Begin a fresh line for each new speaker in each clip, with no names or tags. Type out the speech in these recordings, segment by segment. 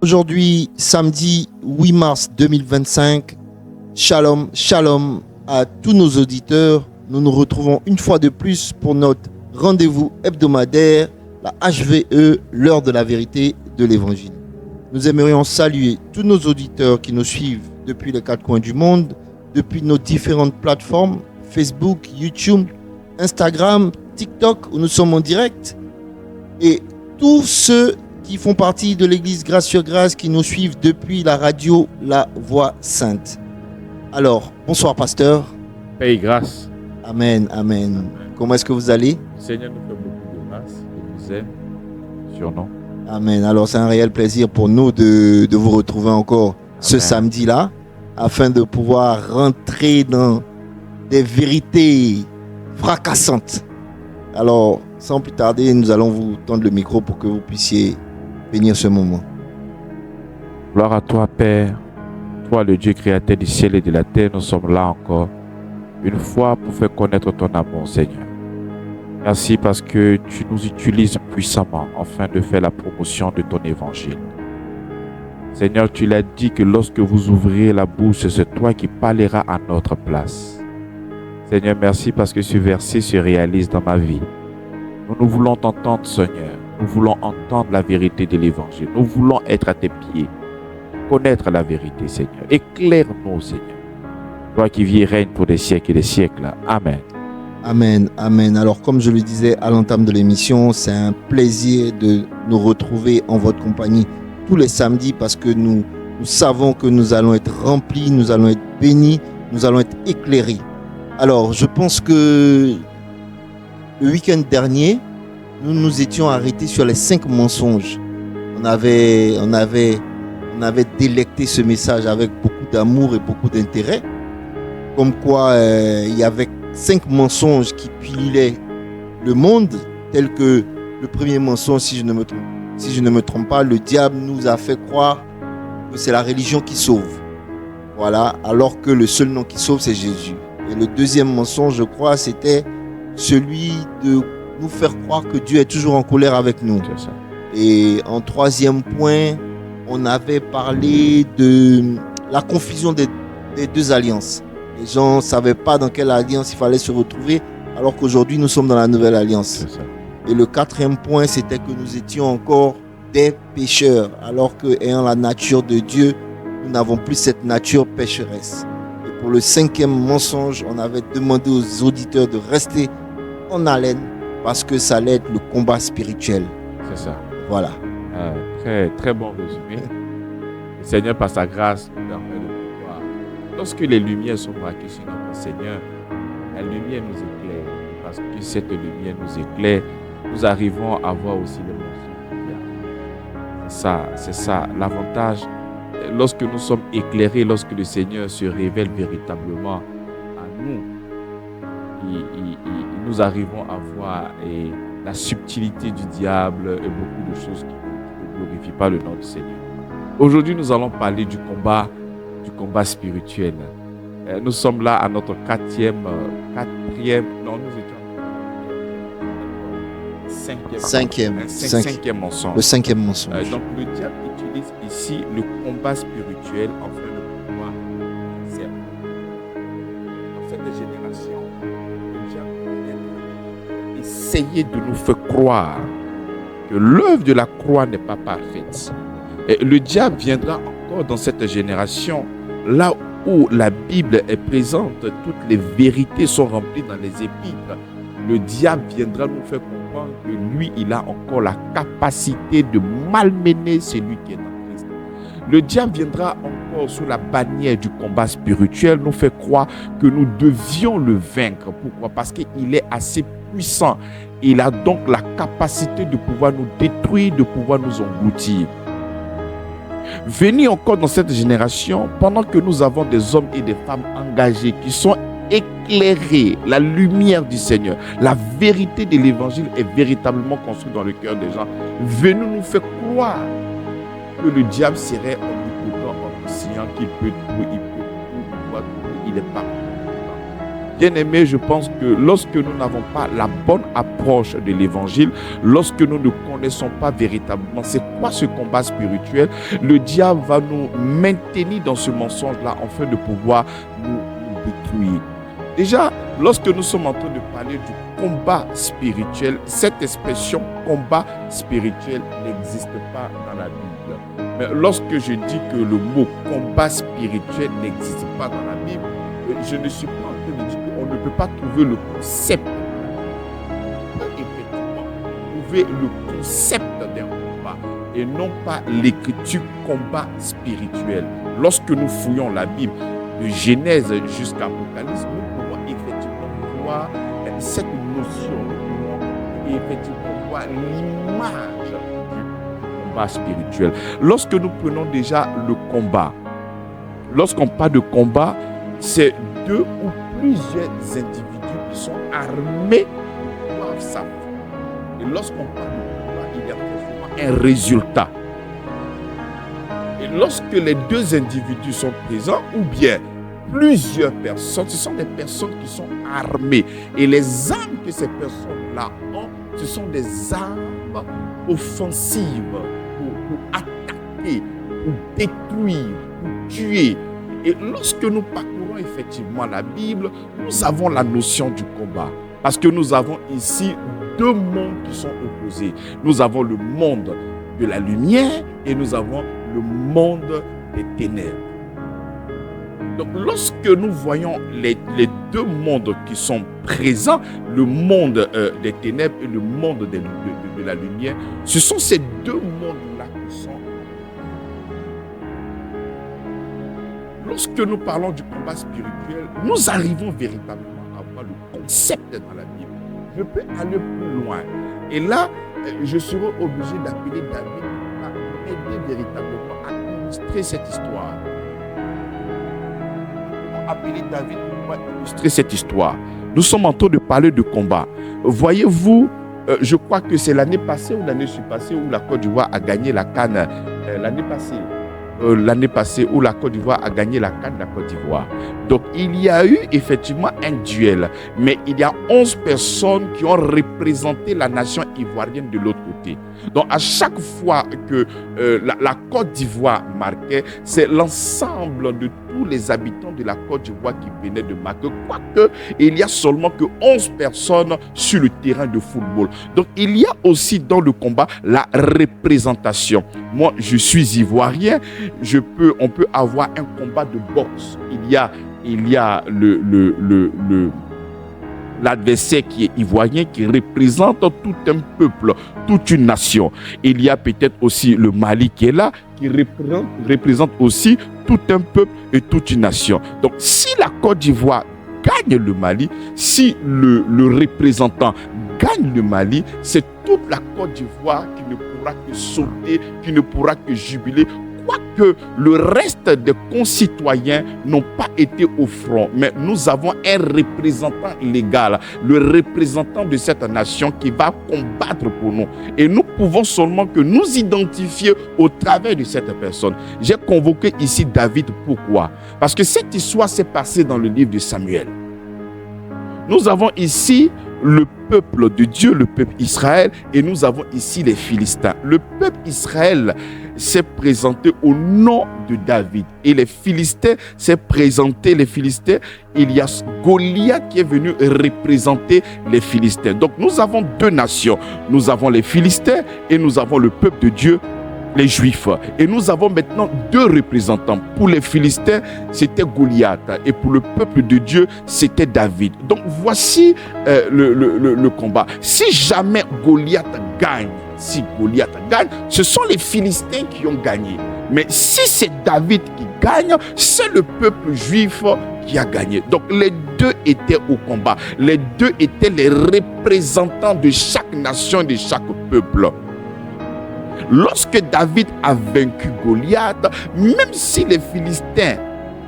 Aujourd'hui, samedi 8 mars 2025, shalom, shalom à tous nos auditeurs. Nous nous retrouvons une fois de plus pour notre rendez-vous hebdomadaire, la HVE, l'heure de la vérité de l'évangile. Nous aimerions saluer tous nos auditeurs qui nous suivent depuis les quatre coins du monde, depuis nos différentes plateformes, Facebook, YouTube, Instagram, TikTok, où nous sommes en direct, et tous ceux qui font partie de l'église Grâce sur Grâce, qui nous suivent depuis la radio La Voix Sainte. Alors, bonsoir pasteur.
Paix et grâce.
Amen, amen. Comment est-ce que vous allez?
Le Seigneur nous fait beaucoup de grâce, il nous aime, sur nous.
Amen. Alors, c'est un réel plaisir pour nous de vous retrouver encore ce samedi-là, afin de pouvoir rentrer dans des vérités fracassantes. Alors, sans plus tarder, nous allons vous tendre le micro pour que vous puissiez bénir ce moment.
Gloire à toi, Père. Toi, le Dieu créateur du ciel et de la terre, nous sommes là encore, une fois pour faire connaître ton amour, Seigneur. Merci parce que tu nous utilises puissamment afin de faire la promotion de ton évangile. Seigneur, tu l'as dit que lorsque vous ouvrirez la bouche, c'est toi qui parleras à notre place. Seigneur, merci parce que ce verset se réalise dans ma vie. Nous voulons t'entendre, Seigneur. Nous voulons entendre la vérité de l'évangile. Nous voulons être à tes pieds, connaître la vérité, Seigneur. Éclaire-nous, Seigneur. Toi qui vis et règnes pour des siècles et des siècles. Amen.
Amen, amen. Alors, comme je le disais à l'entame de l'émission, c'est un plaisir de nous retrouver en votre compagnie tous les samedis parce que nous savons que nous allons être remplis, nous allons être bénis, nous allons être éclairés. Alors, je pense que le week-end dernier, nous nous étions arrêtés sur les 5 mensonges. On avait délecté ce message avec beaucoup d'amour et beaucoup d'intérêt. Comme quoi, il y avait 5 mensonges qui pillaient le monde, tels que le premier mensonge, si je ne me trompe pas, le diable nous a fait croire que c'est la religion qui sauve. Voilà, alors que le seul nom qui sauve, c'est Jésus. Et le deuxième mensonge, je crois, c'était celui de nous faire croire que Dieu est toujours en colère avec nous.
C'est ça.
Et en troisième point, on avait parlé de la confusion des deux alliances. Les gens ne savaient pas dans quelle alliance il fallait se retrouver, alors qu'aujourd'hui, nous sommes dans la nouvelle alliance.
C'est ça.
Et le quatrième point, c'était que nous étions encore des pécheurs, alors que, ayant la nature de Dieu, nous n'avons plus cette nature pécheresse. Et pour le 5e mensonge, on avait demandé aux auditeurs de rester en haleine, parce que ça allait être le combat spirituel.
C'est ça.
Voilà.
Très, très bon résumé. Le Seigneur, par sa grâce, nous permet de pouvoir. Lorsque les lumières sont braquées sur notre Seigneur, la lumière nous éclaire. Parce que cette lumière nous éclaire, nous arrivons à voir aussi les mensonges. C'est ça. L'avantage, lorsque nous sommes éclairés, lorsque le Seigneur se révèle véritablement à nous, nous arrivons à voir la subtilité du diable et beaucoup de choses qui ne glorifient pas le nom du Seigneur. Aujourd'hui, nous allons parler du combat spirituel. Nous sommes là à notre quatrième, cinquième mensonge.
Le 5e mensonge.
Donc le diable utilise ici le combat spirituel afin de pouvoir servir. Dans cette génération, le diable vient essayer de nous faire croire que l'œuvre de la croix n'est pas parfaite. Et le diable viendra encore dans cette génération, là où la Bible est présente, toutes les vérités sont remplies dans les épîtres. Le diable viendra nous faire comprendre que lui, il a encore la capacité de malmener celui qui est en Christ. Le diable viendra encore sous la bannière du combat spirituel nous faire croire que nous devions le vaincre. Pourquoi? Parce qu'il est assez puissant. Il a donc la capacité de pouvoir nous détruire, de pouvoir nous engloutir. Venez encore dans cette génération, pendant que nous avons des hommes et des femmes engagés qui sont éclairés, la lumière du Seigneur, la vérité de l'évangile est véritablement construite dans le cœur des gens. Venez nous faire croire que le diable serait omnipotent, omniscient, qu'il peut tout, il peut tout, il n'est pas omnipotent. Bien-aimés, je pense que lorsque nous n'avons pas la bonne approche de l'évangile, lorsque nous ne connaissons pas véritablement c'est quoi ce combat spirituel, le diable va nous maintenir dans ce mensonge-là afin de pouvoir nous détruire. Déjà, lorsque nous sommes en train de parler du combat spirituel, cette expression combat spirituel n'existe pas dans la Bible. Mais lorsque je dis que le mot combat spirituel n'existe pas dans la Bible, je ne suis pas en train de dire qu'on ne peut pas trouver le concept. On peut effectivement trouver le concept d'un combat et non pas l'écriture combat spirituel. Lorsque nous fouillons la Bible, de Genèse jusqu'à Apocalypse, nous pouvons effectivement voir cette notion, et effectivement voir l'image du combat spirituel. Lorsque nous prenons déjà le combat, lorsqu'on parle de combat, c'est deux ou plusieurs individus qui sont armés pour pouvoir s'affronter. Et lorsqu'on parle de combat, il y a forcément un résultat. Et lorsque les deux individus sont présents, ou bien plusieurs personnes, ce sont des personnes qui sont armées. Et les armes que ces personnes-là ont, ce sont des armes offensives pour attaquer, pour détruire, pour tuer. Et lorsque nous parcourons effectivement la Bible, nous avons la notion du combat. Parce que nous avons ici deux mondes qui sont opposés. Nous avons le monde de la lumière et nous avons le monde des ténèbres. Donc lorsque nous voyons les deux mondes qui sont présents, le monde des ténèbres et le monde de la lumière, ce sont ces deux mondes-là qui sont. Lorsque nous parlons du combat spirituel, nous arrivons véritablement à voir le concept dans la Bible. Je peux aller plus loin. Et là, je serai obligé d'appeler David à m'aider véritablement à illustrer cette histoire. Appeler David pour illustrer cette histoire. Nous sommes en train de parler de combat. Voyez-vous, je crois que c'est l'année passée ou l'année passée où la Côte d'Ivoire a gagné la CAN. L'année passée où la Côte d'Ivoire a gagné la CAN de la Côte d'Ivoire. Donc il y a eu effectivement un duel, mais il y a 11 personnes qui ont représenté la nation ivoirienne de l'autre côté. Donc à chaque fois que la Côte d'Ivoire marquait, c'est l'ensemble de tous les habitants de la Côte d'Ivoire qui venaient de marquer, quoique il y a seulement que 11 personnes sur le terrain de football. Donc il y a aussi dans le combat la représentation. Moi je suis ivoirien, on peut avoir un combat de boxe. Il y a l'adversaire qui est ivoirien, qui représente tout un peuple, toute une nation. Il y a peut-être aussi le Mali qui est là, qui représente aussi tout un peuple et toute une nation. Donc si la Côte d'Ivoire gagne le Mali, si le représentant gagne le Mali, c'est toute la Côte d'Ivoire qui ne pourra que sauter, qui ne pourra que jubiler, quoique le reste des concitoyens n'ont pas été au front. Mais nous avons un représentant légal, le représentant de cette nation qui va combattre pour nous. Et nous pouvons seulement que nous identifier au travers de cette personne. J'ai convoqué ici David, pourquoi? Parce que cette histoire s'est passée dans le livre de Samuel. Nous avons ici le peuple de Dieu, le peuple Israël, et nous avons ici les Philistins. Le peuple Israël s'est présenté au nom de David. Et les Philistins s'est présenté, il y a Goliath qui est venu représenter les Philistins. Donc nous avons deux nations. Nous avons les Philistins et nous avons le peuple de Dieu, les Juifs. Et nous avons maintenant deux représentants. Pour les Philistins, c'était Goliath. Et pour le peuple de Dieu, c'était David. Donc voici le combat. Si jamais Goliath gagne, ce sont les Philistins qui ont gagné. Mais si c'est David qui gagne, c'est le peuple juif qui a gagné. Donc les deux étaient au combat. Les deux étaient les représentants de chaque nation, de chaque peuple. Lorsque David a vaincu Goliath, même si les Philistins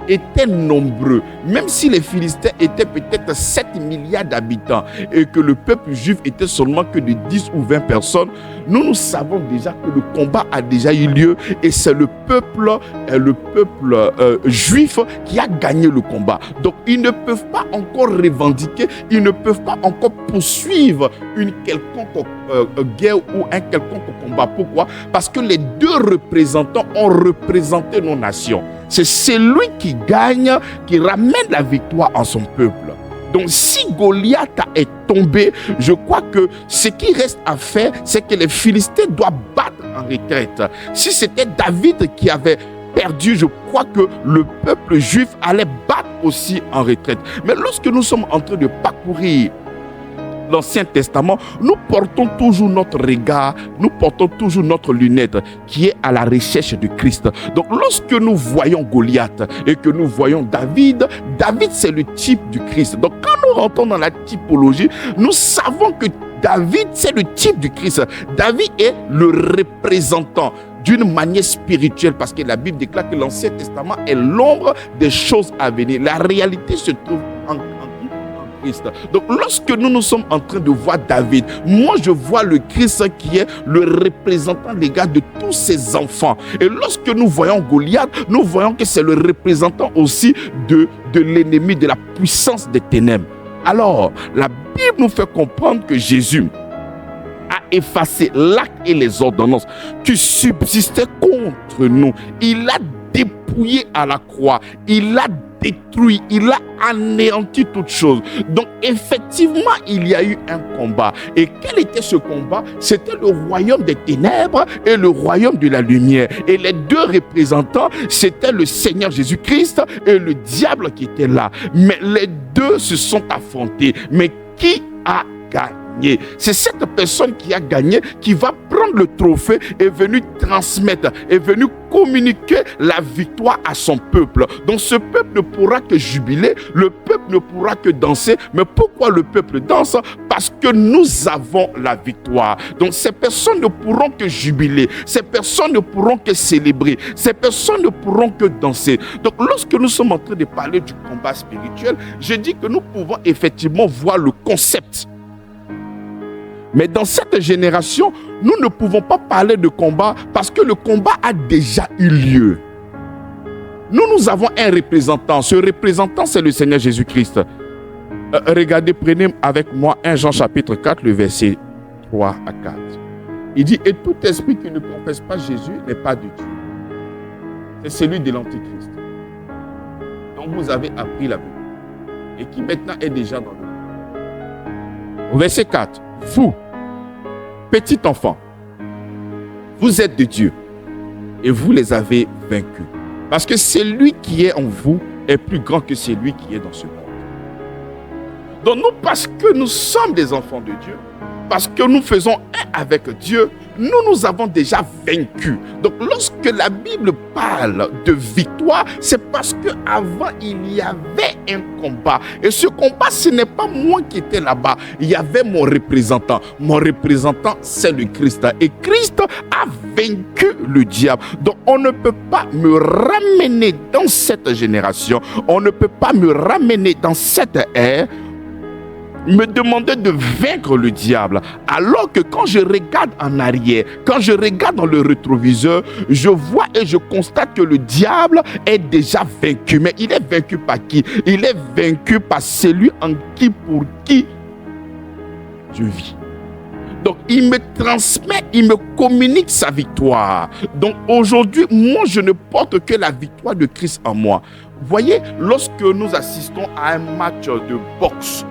étaient nombreux, même si les Philistins étaient peut-être 7 milliards d'habitants et que le peuple juif était seulement que de 10 ou 20 personnes, nous savons déjà que le combat a déjà eu lieu et c'est le peuple juif qui a gagné le combat. Donc ils ne peuvent pas encore revendiquer, ils ne peuvent pas encore poursuivre une quelconque guerre ou un quelconque combat. Pourquoi? Parce que les deux représentants ont représenté nos nations. C'est celui qui gagne, qui ramène la victoire en son peuple. Donc si Goliath est tombé, je crois que ce qui reste à faire, c'est que les Philistins doivent battre en retraite. Si c'était David qui avait perdu, je crois que le peuple juif allait battre aussi en retraite. Mais lorsque nous sommes en train de parcourir l'Ancien Testament, nous portons toujours notre regard, nous portons toujours notre lunette qui est à la recherche de Christ. Donc lorsque nous voyons Goliath et que nous voyons David, David c'est le type du Christ. Donc quand nous rentrons dans la typologie, nous savons que David c'est le type du Christ. David est le représentant d'une manière spirituelle, parce que la Bible déclare que l'Ancien Testament est l'ombre des choses à venir. La réalité se trouve en Christ. Donc lorsque nous sommes en train de voir David, moi je vois le Christ qui est le représentant légal de tous ses enfants. Et lorsque nous voyons Goliath, nous voyons que c'est le représentant aussi de l'ennemi, de la puissance des ténèbres. Alors la Bible nous fait comprendre que Jésus a effacé l'acte et les ordonnances qui subsistaient contre nous. Il a dépouillé à la croix, il a détruit, il a anéanti toutes choses. Donc effectivement, il y a eu un combat. Et quel était ce combat? C'était le royaume des ténèbres et le royaume de la lumière. Et les deux représentants, c'était le Seigneur Jésus-Christ et le diable qui était là. Mais les deux se sont affrontés. Mais qui a gagné? C'est cette personne qui a gagné qui va prendre le trophée et venir transmettre, et venir communiquer la victoire à son peuple. Donc ce peuple ne pourra que jubiler, le peuple ne pourra que danser. Mais pourquoi le peuple danse? Parce que nous avons la victoire. Donc ces personnes ne pourront que jubiler, ces personnes ne pourront que célébrer, ces personnes ne pourront que danser. Donc lorsque nous sommes en train de parler du combat spirituel, je dis que nous pouvons effectivement voir le concept. Mais dans cette génération, nous ne pouvons pas parler de combat parce que le combat a déjà eu lieu. Nous avons un représentant. Ce représentant, c'est le Seigneur Jésus-Christ. Regardez, prenez avec moi 1 Jean chapitre 4, le verset 3 à 4. Il dit, et tout esprit qui ne confesse pas Jésus n'est pas de Dieu. C'est celui de l'Antichrist, dont vous avez appris la vérité et qui maintenant est déjà dans le monde. Au verset 4. Vous, petit enfant, vous êtes de Dieu et vous les avez vaincus. Parce que celui qui est en vous est plus grand que celui qui est dans ce monde. Donc nous, parce que nous sommes des enfants de Dieu, parce que nous faisons un avec Dieu, nous avons déjà vaincu. Donc lorsque la Bible parle de victoire, c'est parce qu'avant il y avait un combat. Et ce combat, ce n'est pas moi qui étais là-bas. Il y avait mon représentant. Mon représentant, c'est le Christ. Et Christ a vaincu le diable. Donc on ne peut pas me ramener dans cette génération. On ne peut pas me ramener dans cette ère, me demander de vaincre le diable, alors que quand je regarde en arrière, quand je regarde dans le rétroviseur, je vois et je constate que le diable est déjà vaincu. Mais il est vaincu par qui? Il est vaincu par celui en qui, pour qui je vis. Donc il me transmet, il me communique sa victoire. Donc aujourd'hui, moi je ne porte que la victoire de Christ en moi. Voyez, lorsque nous assistons à un match de boxe,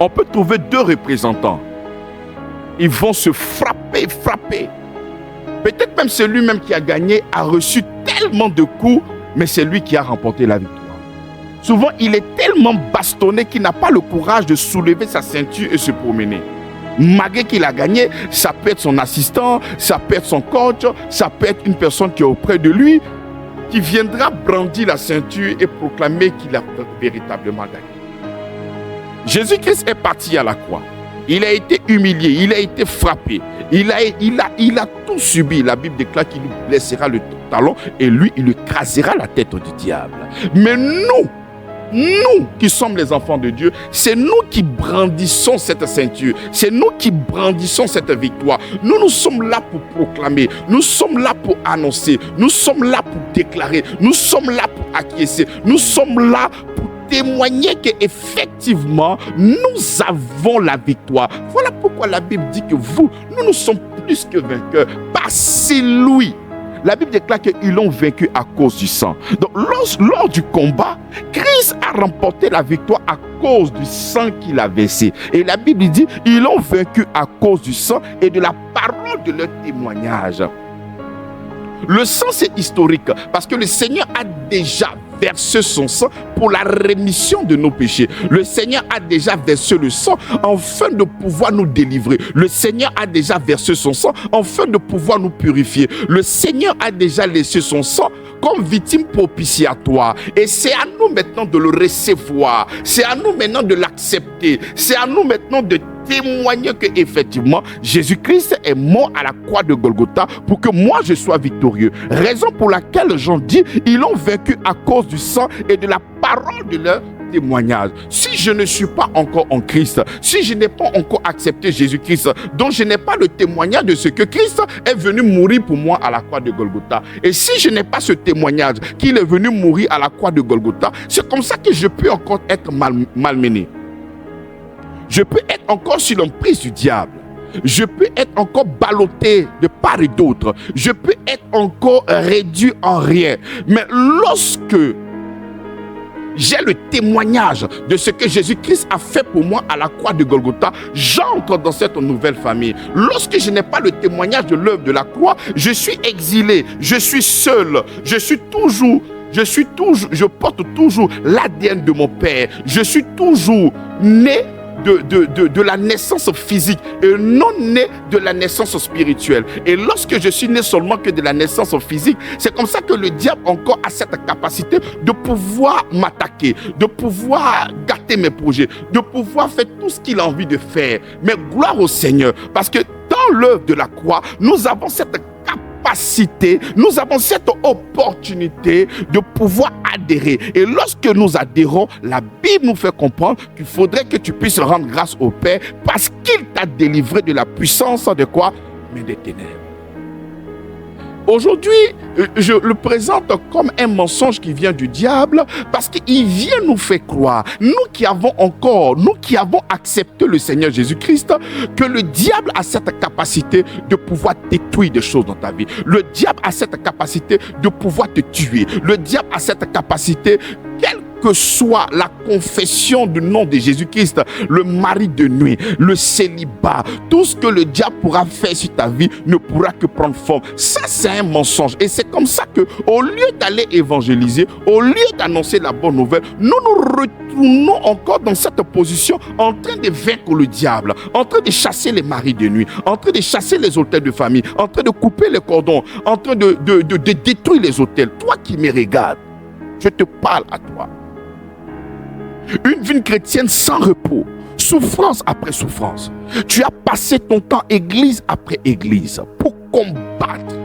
on peut trouver deux représentants. Ils vont se frapper. Peut-être même celui-même qui a gagné a reçu tellement de coups, mais c'est lui qui a remporté la victoire. Souvent, il est tellement bastonné qu'il n'a pas le courage de soulever sa ceinture et se promener. Malgré qu'il a gagné, ça peut être son assistant, ça peut être son coach, ça peut être une personne qui est auprès de lui, qui viendra brandir la ceinture et proclamer qu'il a véritablement gagné. Jésus-Christ est parti à la croix. Il a été humilié, il a été frappé. Il a tout subi. La Bible déclare qu'il nous blessera talon et lui, il écrasera la tête du diable. Mais nous qui sommes les enfants de Dieu, c'est nous qui brandissons cette ceinture, c'est nous qui brandissons cette victoire. Nous sommes là pour proclamer, nous sommes là pour annoncer, nous sommes là pour déclarer, nous sommes là pour acquiescer, nous sommes là pour témoigner qu'effectivement, nous avons la victoire. Voilà pourquoi la Bible dit que nous sommes plus que vainqueurs par celui. La Bible déclare qu'ils l'ont vaincu à cause du sang. Donc, lors du combat, Christ a remporté la victoire à cause du sang qu'il a versé. Et la Bible dit, ils l'ont vaincu à cause du sang et de la parole de leur témoignage. Le sang, c'est historique parce que le Seigneur a déjà versé son sang pour la rémission de nos péchés. Le Seigneur a déjà versé le sang afin de pouvoir nous délivrer. Le Seigneur a déjà versé son sang afin de pouvoir nous purifier. Le Seigneur a déjà laissé son sang comme victime propitiatoire. Et c'est à nous maintenant de le recevoir. C'est à nous maintenant de l'accepter. C'est à nous maintenant de témoigner que effectivement Jésus-Christ est mort à la croix de Golgotha pour que moi je sois victorieux. Raison pour laquelle Jean dit, ils l'ont vaincu à cause du sang et de la parole de leur témoignage. Si je ne suis pas encore en Christ, si je n'ai pas encore accepté Jésus-Christ, donc je n'ai pas le témoignage de ce que Christ est venu mourir pour moi à la croix de Golgotha. Et si je n'ai pas ce témoignage qu'il est venu mourir à la croix de Golgotha, c'est comme ça que je peux encore être malmené. Je peux être encore sur l'emprise du diable. Je peux être encore ballotté de part et d'autre. Je peux être encore réduit en rien. Mais lorsque j'ai le témoignage de ce que Jésus-Christ a fait pour moi à la croix de Golgotha, j'entre dans cette nouvelle famille. Lorsque je n'ai pas le témoignage de l'œuvre de la croix, je suis exilé, je suis seul, je porte toujours l'ADN de mon père. Je suis toujours né de la naissance physique et non né de la naissance spirituelle. Et lorsque je suis né seulement que de la naissance physique, c'est comme ça que le diable encore a cette capacité de pouvoir m'attaquer, de pouvoir gâter mes projets, de pouvoir faire tout ce qu'il a envie de faire. Mais gloire au Seigneur, parce que dans l'œuvre de la croix, nous avons cette capacité, nous avons cette opportunité de pouvoir adhérer. Et lorsque nous adhérons, la Bible nous fait comprendre qu'il faudrait que tu puisses rendre grâce au Père parce qu'il t'a délivré de la puissance de quoi? Mais des ténèbres. Aujourd'hui, je le présente comme un mensonge qui vient du diable parce qu'il vient nous faire croire, nous qui avons accepté le Seigneur Jésus-Christ, que le diable a cette capacité de pouvoir détruire des choses dans ta vie. Le diable a cette capacité de pouvoir te tuer. Le diable a cette capacité, quelle que soit la confession du nom de Jésus-Christ, le mari de nuit, le célibat, tout ce que le diable pourra faire sur ta vie ne pourra que prendre forme. Ça, c'est un mensonge. Et c'est comme ça que, au lieu d'aller évangéliser, au lieu d'annoncer la bonne nouvelle, nous nous retournons encore dans cette position en train de vaincre le diable, en train de chasser les maris de nuit, en train de chasser les autels de famille, en train de couper les cordons, en train de détruire les autels. Toi qui me regardes, je te parle à toi. Une vie chrétienne sans repos, souffrance après souffrance. Tu as passé ton temps église après église pour combattre.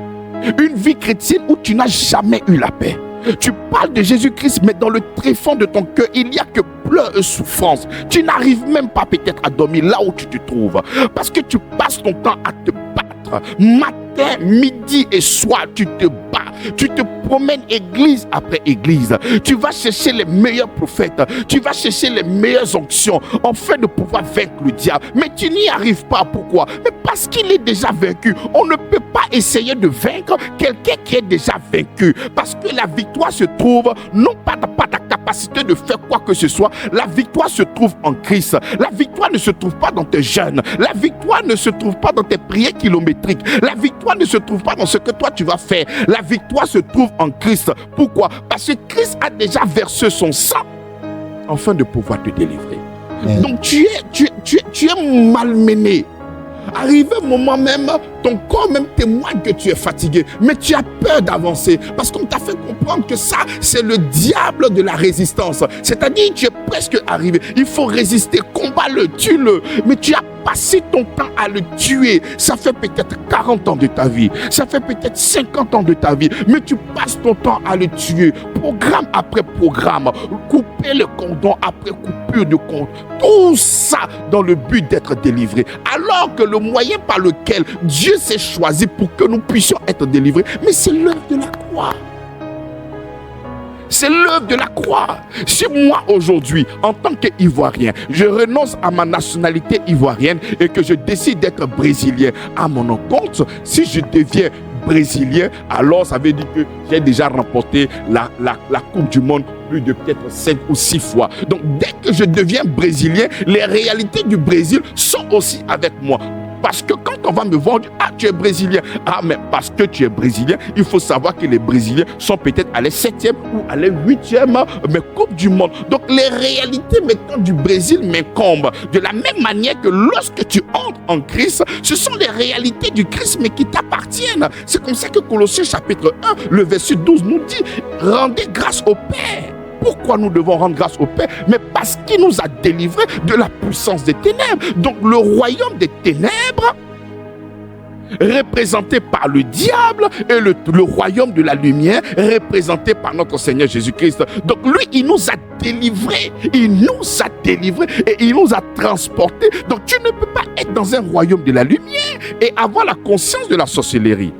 Une vie chrétienne où tu n'as jamais eu la paix. Tu parles de Jésus-Christ, mais dans le tréfonds de ton cœur, il n'y a que pleurs et souffrance. Tu n'arrives même pas peut-être à dormir là où tu te trouves. Parce que tu passes ton temps à te battre. Matin, midi et soir, tu te bats. Tu te promènes église après église. Tu vas chercher les meilleurs prophètes. Tu vas chercher les meilleures onctions afin de pouvoir vaincre le diable. Mais tu n'y arrives pas. Pourquoi? Mais parce qu'il est déjà vaincu. On ne peut pas essayer de vaincre quelqu'un qui est déjà vaincu. Parce que la victoire se trouve non pas dans ta capacité de faire quoi que ce soit. La victoire se trouve en Christ. La victoire ne se trouve pas dans tes jeûnes. La victoire ne se trouve pas dans tes prières kilométriques. La victoire ne se trouve pas dans ce que toi tu vas faire. La victoire se trouve en Christ. Pourquoi? Parce que Christ a déjà versé son sang afin de pouvoir te délivrer. Donc tu es malmené. Arrivé un moment même, ton corps même témoigne que tu es fatigué, mais tu as peur d'avancer parce qu'on t'a fait comprendre que ça, c'est le diable de la résistance. C'est-à-dire, tu es presque arrivé. Il faut résister, combat-le, tue-le, mais tu as passé ton temps à le tuer. Ça fait peut-être 40 ans de ta vie. Ça fait peut-être 50 ans de ta vie. Mais tu passes ton temps à le tuer. Programme après programme. Couper le cordon après coupure de cordon. Tout ça dans le but d'être délivré. Alors que le moyen par lequel Dieu s'est choisi pour que nous puissions être délivrés, mais c'est l'œuvre de la croix. C'est l'œuvre de la croix. Si moi aujourd'hui, en tant qu'Ivoirien, je renonce à ma nationalité ivoirienne et que je décide d'être brésilien à mon compte, si je deviens brésilien, alors ça veut dire que j'ai déjà remporté la Coupe du Monde plus de peut-être 5 ou 6 fois. Donc dès que je deviens brésilien, les réalités du Brésil sont aussi avec moi. Parce que quand on va me vendre, ah, tu es brésilien. Ah, mais parce que tu es brésilien, il faut savoir que les Brésiliens sont peut-être à la 7e ou à la 8e mais Coupe du Monde. Donc, les réalités maintenant du Brésil m'incombent. De la même manière que lorsque tu entres en Christ, ce sont les réalités du Christ mais qui t'appartiennent. C'est comme ça que Colossiens chapitre 1, le verset 12 nous dit, rendez grâce au Père. Pourquoi nous devons rendre grâce au Père? Mais parce qu'il nous a délivrés de la puissance des ténèbres. Donc le royaume des ténèbres, représenté par le diable, et le royaume de la lumière, représenté par notre Seigneur Jésus-Christ. Donc lui, il nous a délivrés. Il nous a délivrés et il nous a transportés. Donc tu ne peux pas être dans un royaume de la lumière et avoir la conscience de la sorcellerie.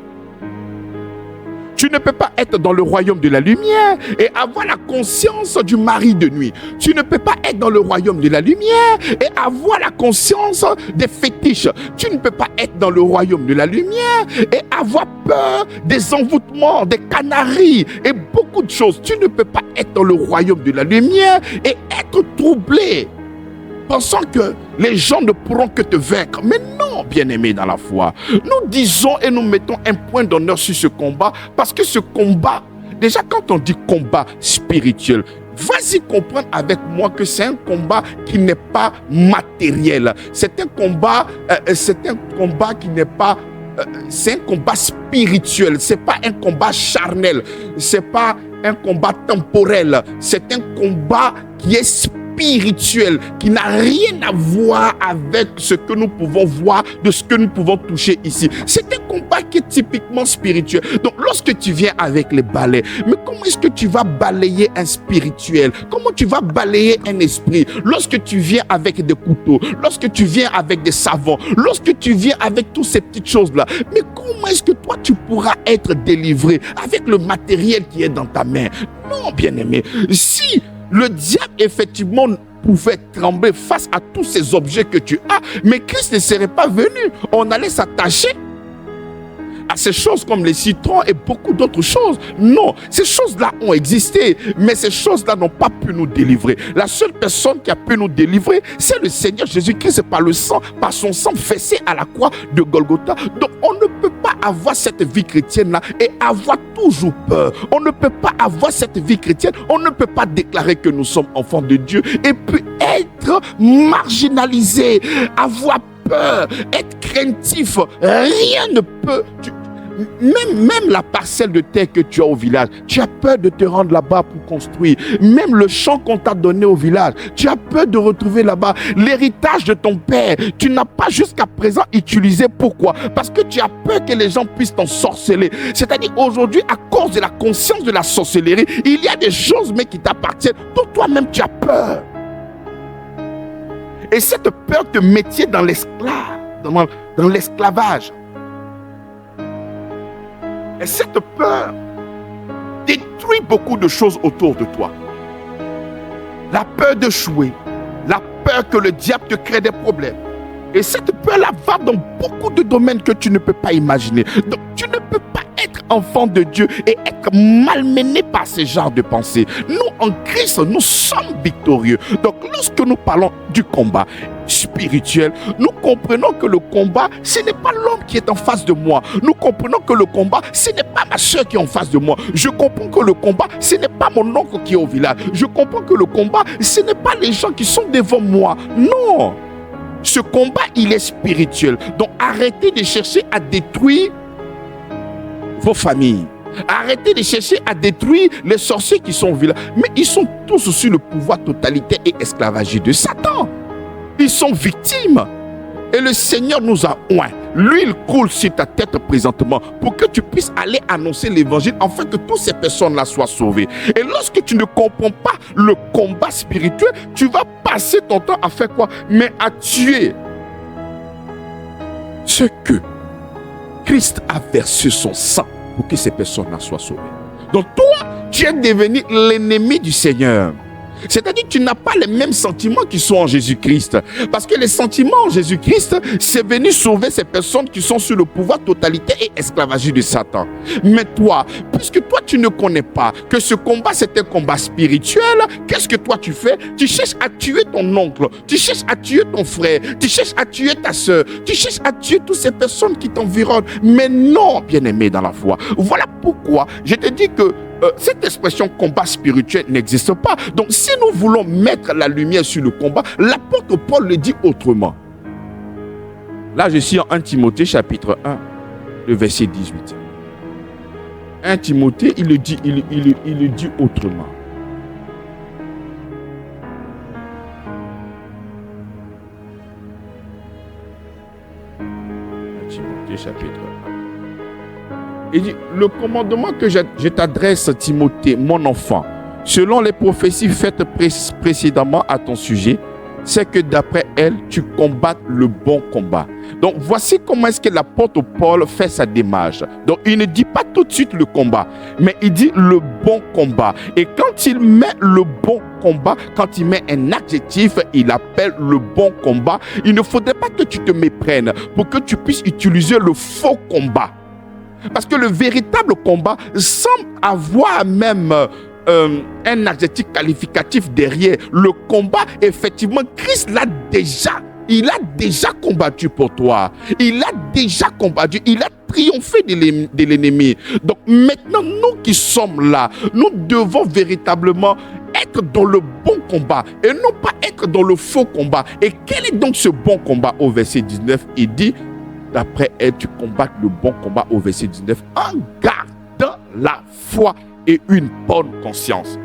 Tu ne peux pas être dans le royaume de la lumière et avoir la conscience du mari de nuit. Tu ne peux pas être dans le royaume de la lumière et avoir la conscience des fétiches. Tu ne peux pas être dans le royaume de la lumière et avoir peur des envoûtements, des canaries et beaucoup de choses. Tu ne peux pas être dans le royaume de la lumière et être troublé, pensant que les gens ne pourront que te vaincre. Mais non, bien-aimés dans la foi. Nous disons et nous mettons un point d'honneur sur ce combat parce que ce combat, déjà quand on dit combat spirituel, vas-y comprendre avec moi que c'est un combat qui n'est pas matériel. C'est un combat qui n'est pas... c'est un combat spirituel. C'est pas un combat charnel. C'est pas un combat temporel. C'est un combat qui est spirituel, qui n'a rien à voir avec ce que nous pouvons voir, de ce que nous pouvons toucher ici. C'est un combat qui est typiquement spirituel. Donc lorsque tu viens avec les balais, mais comment est-ce que tu vas balayer un spirituel? Comment tu vas balayer un esprit? Lorsque tu viens avec des couteaux, lorsque tu viens avec des savons, lorsque tu viens avec toutes ces petites choses-là, mais comment est-ce que toi tu pourras être délivré avec le matériel qui est dans ta main? Non, bien-aimé. Si le diable, effectivement, pouvait trembler face à tous ces objets que tu as, mais Christ ne serait pas venu. On allait s'attacher à ces choses comme les citrons et beaucoup d'autres choses. Non, ces choses-là ont existé, mais ces choses-là n'ont pas pu nous délivrer. La seule personne qui a pu nous délivrer, c'est le Seigneur Jésus-Christ par le sang, par son sang versé à la croix de Golgotha. Donc on ne peut pas avoir cette vie chrétienne-là et avoir toujours peur. On ne peut pas avoir cette vie chrétienne, on ne peut pas déclarer que nous sommes enfants de Dieu et puis être marginalisé, avoir peur, être craintif. Rien ne peut... Même la parcelle de terre que tu as au village, tu as peur de te rendre là-bas pour construire. Même le champ qu'on t'a donné au village, tu as peur de retrouver là-bas. L'héritage de ton père, tu n'as pas jusqu'à présent utilisé. Pourquoi? Parce que tu as peur que les gens puissent t'ensorceler. C'est-à-dire aujourd'hui, à cause de la conscience de la sorcellerie, il y a des choses mais qui t'appartiennent dont toi-même tu as peur. Et cette peur te mettait dans l'esclavage. Et cette peur détruit beaucoup de choses autour de toi. La peur d'échouer, la peur que le diable te crée des problèmes. Et cette peur-là va dans beaucoup de domaines que tu ne peux pas imaginer. Donc tu ne peux pas être enfant de Dieu et être malmené par ce genre de pensée. Nous, en Christ, nous sommes victorieux. Donc lorsque nous parlons du combat spirituel, nous comprenons que le combat, ce n'est pas l'homme qui est en face de moi. Nous comprenons que le combat, ce n'est pas ma soeur qui est en face de moi. Je comprends que le combat, ce n'est pas mon oncle qui est au village. Je comprends que le combat, ce n'est pas les gens qui sont devant moi. Non. Ce combat, il est spirituel. Donc arrêtez de chercher à détruire vos familles. Arrêtez de chercher à détruire les sorciers qui sont au village. Mais ils sont tous sous le pouvoir totalitaire et esclavagiste de Satan. Ils sont victimes. Et le Seigneur nous a oints. L'huile coule sur ta tête présentement pour que tu puisses aller annoncer l'évangile afin que toutes ces personnes-là soient sauvées. Et lorsque tu ne comprends pas le combat spirituel, tu vas passer ton temps à faire quoi? Mais à tuer ce que Christ a versé son sang pour que ces personnes-là soient sauvées. Donc toi, tu es devenu l'ennemi du Seigneur. C'est-à-dire que tu n'as pas les mêmes sentiments qui sont en Jésus-Christ. Parce que les sentiments en Jésus-Christ, c'est venu sauver ces personnes qui sont sous le pouvoir totalitaire et esclavagiste de Satan. Mais toi, puisque toi tu ne connais pas que ce combat c'est un combat spirituel, qu'est-ce que toi tu fais? Tu cherches à tuer ton oncle, tu cherches à tuer ton frère, tu cherches à tuer ta soeur, tu cherches à tuer toutes ces personnes qui t'environnent. Mais non, bien-aimé dans la foi. Voilà pourquoi je te dis que cette expression combat spirituel n'existe pas. Donc si nous voulons mettre la lumière sur le combat, l'apôtre Paul le dit autrement. Là je suis en 1 Timothée chapitre 1, le verset 18. 1 Timothée, il le dit autrement. Timothée chapitre 1. Il dit, le commandement que je t'adresse, Timothée, mon enfant, selon les prophéties faites précédemment à ton sujet, c'est que d'après elles, tu combattes le bon combat. Donc, voici comment est-ce que l'apôtre Paul fait sa démarche. Donc, il ne dit pas tout de suite le combat, mais il dit le bon combat. Et quand il met le bon combat, quand il met un adjectif, il appelle le bon combat. Il ne faudrait pas que tu te méprennes pour que tu puisses utiliser le faux combat. Parce que le véritable combat semble avoir même un adjectif qualificatif derrière. Le combat, effectivement, Christ l'a déjà. Il a déjà combattu pour toi. Il a déjà combattu. Il a triomphé de l'ennemi. Donc maintenant, nous qui sommes là, nous devons véritablement être dans le bon combat et non pas être dans le faux combat. Et quel est donc ce bon combat? Au verset 19, il dit, d'après elle, tu combattes le bon combat au verset 19 en gardant la foi et une bonne conscience.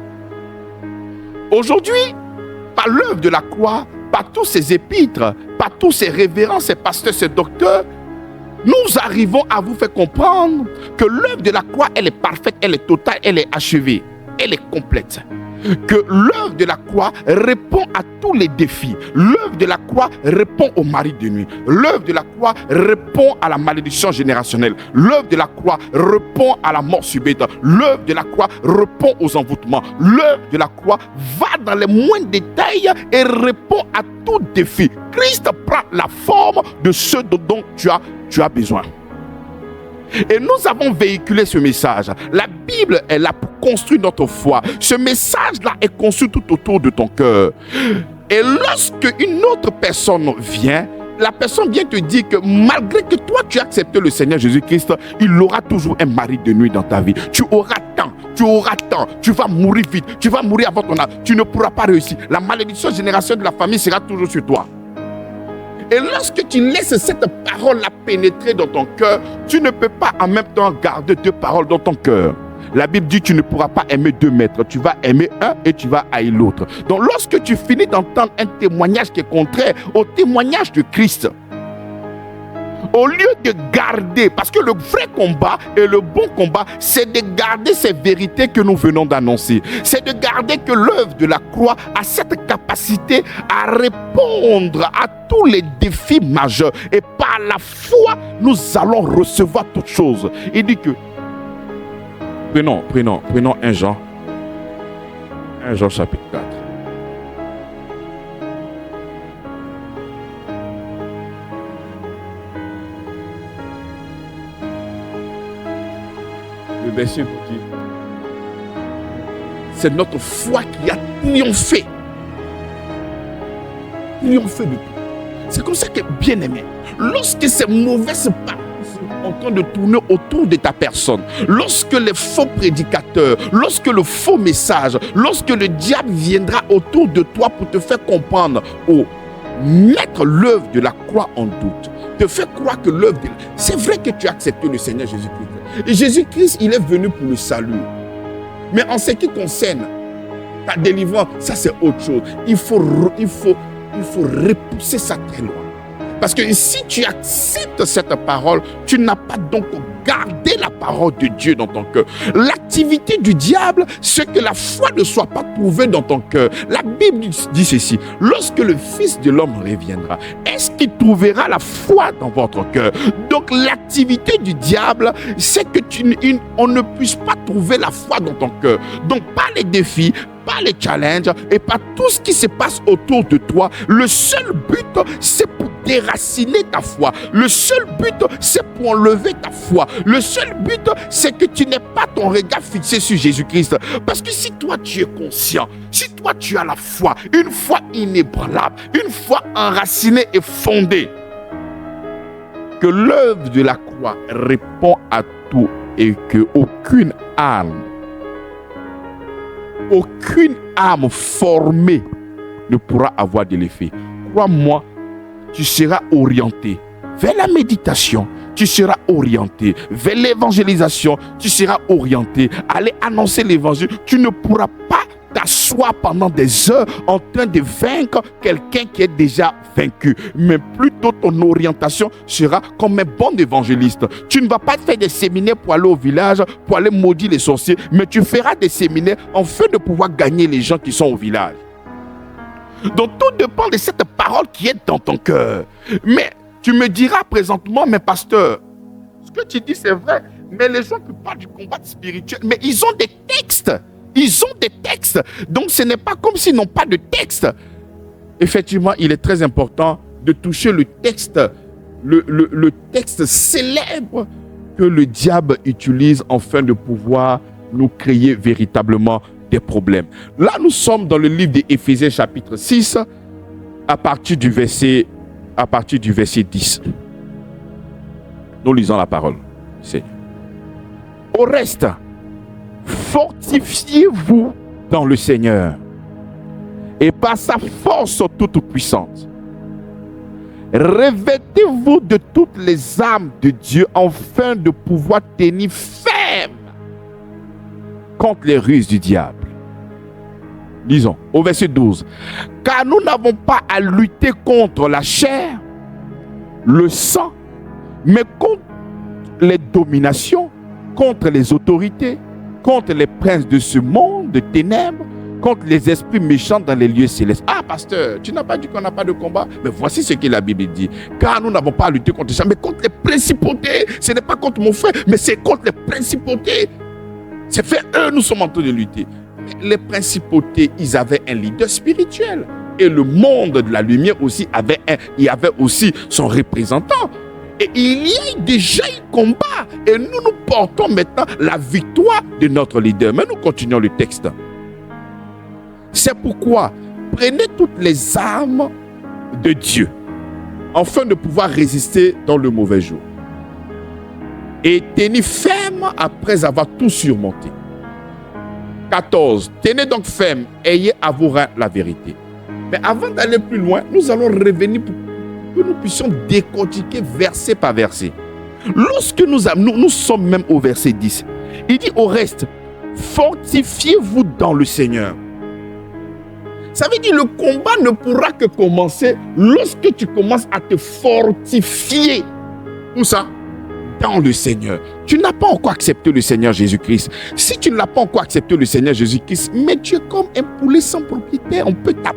Aujourd'hui, par l'œuvre de la croix, par tous ces épîtres, par tous ces révérends, ces pasteurs, ces docteurs, nous arrivons à vous faire comprendre que l'œuvre de la croix, elle est parfaite, elle est totale, elle est achevée, elle est complète. Que l'œuvre de la croix répond à tous les défis. L'œuvre de la croix répond au mari de nuit. L'œuvre de la croix répond à la malédiction générationnelle. L'œuvre de la croix répond à la mort subite. L'œuvre de la croix répond aux envoûtements. L'œuvre de la croix va dans les moindres détails et répond à tout défi. Christ prend la forme de ce dont tu as besoin. Et nous avons véhiculé ce message. La Bible est là pour construire notre foi. Ce message-là est construit tout autour de ton cœur. Et lorsque une autre personne vient, la personne vient te dire que malgré que toi tu as accepté le Seigneur Jésus-Christ, il aura toujours un mari de nuit dans ta vie. Tu auras tant, tu vas mourir vite, tu vas mourir avant ton âge, tu ne pourras pas réussir. La malédiction générationnelle de la famille sera toujours sur toi. Et lorsque tu laisses cette parole-là pénétrer dans ton cœur, tu ne peux pas en même temps garder deux paroles dans ton cœur. La Bible dit tu ne pourras pas aimer deux maîtres. Tu vas aimer un et tu vas haïr l'autre. Donc lorsque tu finis d'entendre un témoignage qui est contraire au témoignage de Christ, au lieu de garder, parce que le vrai combat et le bon combat, c'est de garder ces vérités que nous venons d'annoncer. C'est de garder que l'œuvre de la croix a cette capacité à répondre à tous les défis majeurs. Et par la foi, nous allons recevoir toutes choses. Il dit que, prenons 1 Jean. 1 Jean chapitre 4. Le verset vous dit, c'est notre foi qui a triomphé. Triomphé de tout. C'est comme ça que, bien aimé, lorsque ces mauvaises paroles sont en train de tourner autour de ta personne, lorsque les faux prédicateurs, lorsque le faux message, lorsque le diable viendra autour de toi pour te faire comprendre, mettre l'œuvre de la croix en doute, te faire croire que l'œuvre de... C'est vrai que tu as accepté le Seigneur Jésus-Christ. Et Jésus-Christ, il est venu pour le salut. Mais en ce qui concerne ta délivrance, ça c'est autre chose. Il faut repousser ça très loin. Parce que si tu acceptes cette parole, tu n'as pas donc gardé la parole de Dieu dans ton cœur. L'activité du diable, c'est que la foi ne soit pas trouvée dans ton cœur. La Bible dit ceci: lorsque le Fils de l'homme reviendra, est-ce qu'il trouvera la foi dans votre cœur? Donc l'activité du diable, c'est que on ne puisse pas trouver la foi dans ton cœur. Donc pas les défis, pas les challenges et pas tout ce qui se passe autour de toi. Le seul but, c'est pour déraciner ta foi. Le seul but, c'est pour enlever ta foi. Le seul but, c'est que tu n'aies pas ton regard fixé sur Jésus-Christ. Parce que si toi, tu es conscient, si toi, tu as la foi, une foi inébranlable, une foi enracinée et fondée, que l'œuvre de la croix répond à tout et que aucune âme formée ne pourra avoir de l'effet. Crois-moi, tu seras orienté vers la méditation, tu seras orienté vers l'évangélisation, tu seras orienté à aller annoncer l'évangile. Tu ne pourras pas t'asseoir pendant des heures en train de vaincre quelqu'un qui est déjà vaincu, mais plutôt ton orientation sera comme un bon évangéliste. Tu ne vas pas faire des séminaires pour aller au village, pour aller maudire les sorciers, mais tu feras des séminaires afin de pouvoir gagner les gens qui sont au village. Donc tout dépend de cette parole qui est dans ton cœur. Mais tu me diras présentement, mais pasteur, ce que tu dis c'est vrai, mais les gens qui parlent du combat spirituel, mais ils ont des textes. Ils ont des textes. Donc ce n'est pas comme s'ils n'ont pas de texte. Effectivement, il est très important de toucher le texte, le texte célèbre que le diable utilise afin de pouvoir nous créer véritablement des problèmes. Là, nous sommes dans le livre d'Éphésiens chapitre 6 à partir du verset 10. Nous lisons la parole du Seigneur. Au reste, fortifiez-vous dans le Seigneur et par sa force toute puissante. Revêtez-vous de toutes les armes de Dieu afin de pouvoir tenir ferme contre les ruses du diable. Lisons au verset 12. Car nous n'avons pas à lutter contre la chair, le sang, mais contre les dominations, contre les autorités, contre les princes de ce monde de ténèbres, contre les esprits méchants dans les lieux célestes. Ah, pasteur, tu n'as pas dit qu'on n'a pas de combat? Mais voici ce que la Bible dit. Car nous n'avons pas à lutter contre ça, mais contre les principautés. Ce n'est pas contre mon frère, mais c'est contre les principautés. C'est fait eux, nous sommes en train de lutter. Mais les principautés, ils avaient un leader spirituel. Et le monde de la lumière aussi avait aussi son représentant. Et il y a déjà un combat. Et nous portons maintenant la victoire de notre leader. Mais nous continuons le texte. C'est pourquoi prenez toutes les armes de Dieu afin de pouvoir résister dans le mauvais jour. Et tenez ferme après avoir tout surmonté. 14. Tenez donc ferme, ayez à vous rendre la vérité. Mais avant d'aller plus loin, nous allons revenir pour que nous puissions décortiquer verset par verset. Lorsque nous sommes même au verset 10, il dit au reste, fortifiez-vous dans le Seigneur. Ça veut dire le combat ne pourra que commencer lorsque tu commences à te fortifier. Où ça? Dans le Seigneur. Tu n'as pas encore accepté le Seigneur Jésus-Christ. Si tu ne l'as pas encore accepté le Seigneur Jésus-Christ, mais tu es comme un poulet sans propriétaire, on peut t'abattre.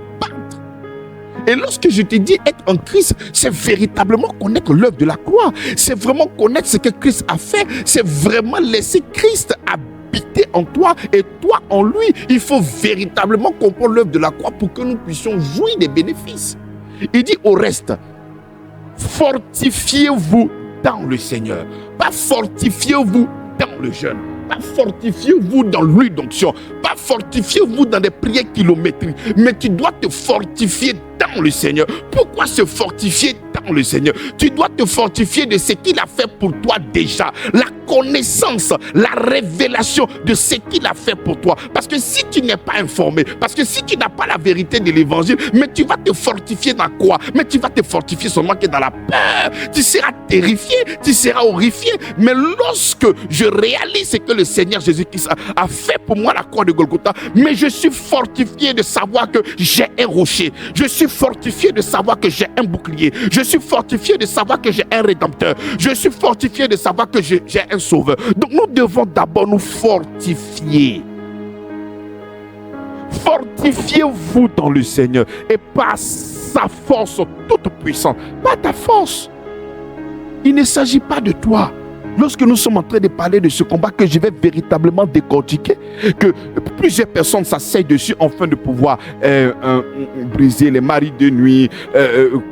Et lorsque je te dis être en Christ, c'est véritablement connaître l'œuvre de la croix. C'est vraiment connaître ce que Christ a fait. C'est vraiment laisser Christ habiter en toi et toi en lui. Il faut véritablement comprendre l'œuvre de la croix pour que nous puissions jouir des bénéfices. Il dit au reste, fortifiez-vous dans le Seigneur. Pas fortifiez-vous dans le jeûne. Pas fortifiez-vous dans l'huile d'onction. Pas fortifiez-vous dans des prières kilométriques. Mais tu dois te fortifier dans le Seigneur. Pourquoi se fortifier dans le Seigneur? Tu dois te fortifier de ce qu'il a fait pour toi déjà. La connaissance, la révélation de ce qu'il a fait pour toi. Parce que si tu n'es pas informé, parce que si tu n'as pas la vérité de l'évangile, mais tu vas te fortifier dans quoi? Mais tu vas te fortifier seulement que dans la peur. Tu seras terrifié, tu seras horrifié. Mais lorsque je réalise ce que le Seigneur Jésus-Christ a fait pour moi à la croix de Golgotha, mais je suis fortifié de savoir que j'ai un rocher. Je suis fortifié de savoir que j'ai un bouclier. Je suis fortifié de savoir que j'ai un rédempteur. Je suis fortifié de savoir que j'ai un sauveur. Donc nous devons d'abord nous fortifier. Fortifiez-vous dans le Seigneur et par sa force toute puissante. Pas ta force. Il ne s'agit pas de toi. Lorsque nous sommes en train de parler de ce combat que je vais véritablement décortiquer, que plusieurs personnes s'asseyent dessus afin de pouvoir briser les maris de nuit,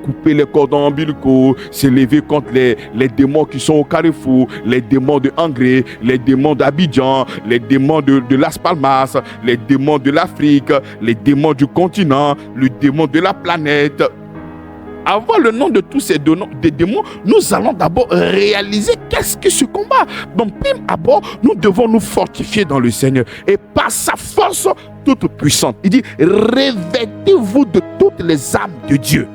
couper les cordons ombilicaux, s'élever contre les démons qui sont au Carrefour, les démons de Angré, les démons d'Abidjan, les démons de Las Palmas, les démons de l'Afrique, les démons du continent, le démon de la planète. Avant le nom de tous ces démons, nous allons d'abord réaliser qu'est-ce que ce combat. Donc, prime abord, nous devons nous fortifier dans le Seigneur et par sa force toute puissante. Il dit, revêtez-vous de toutes les armes de Dieu.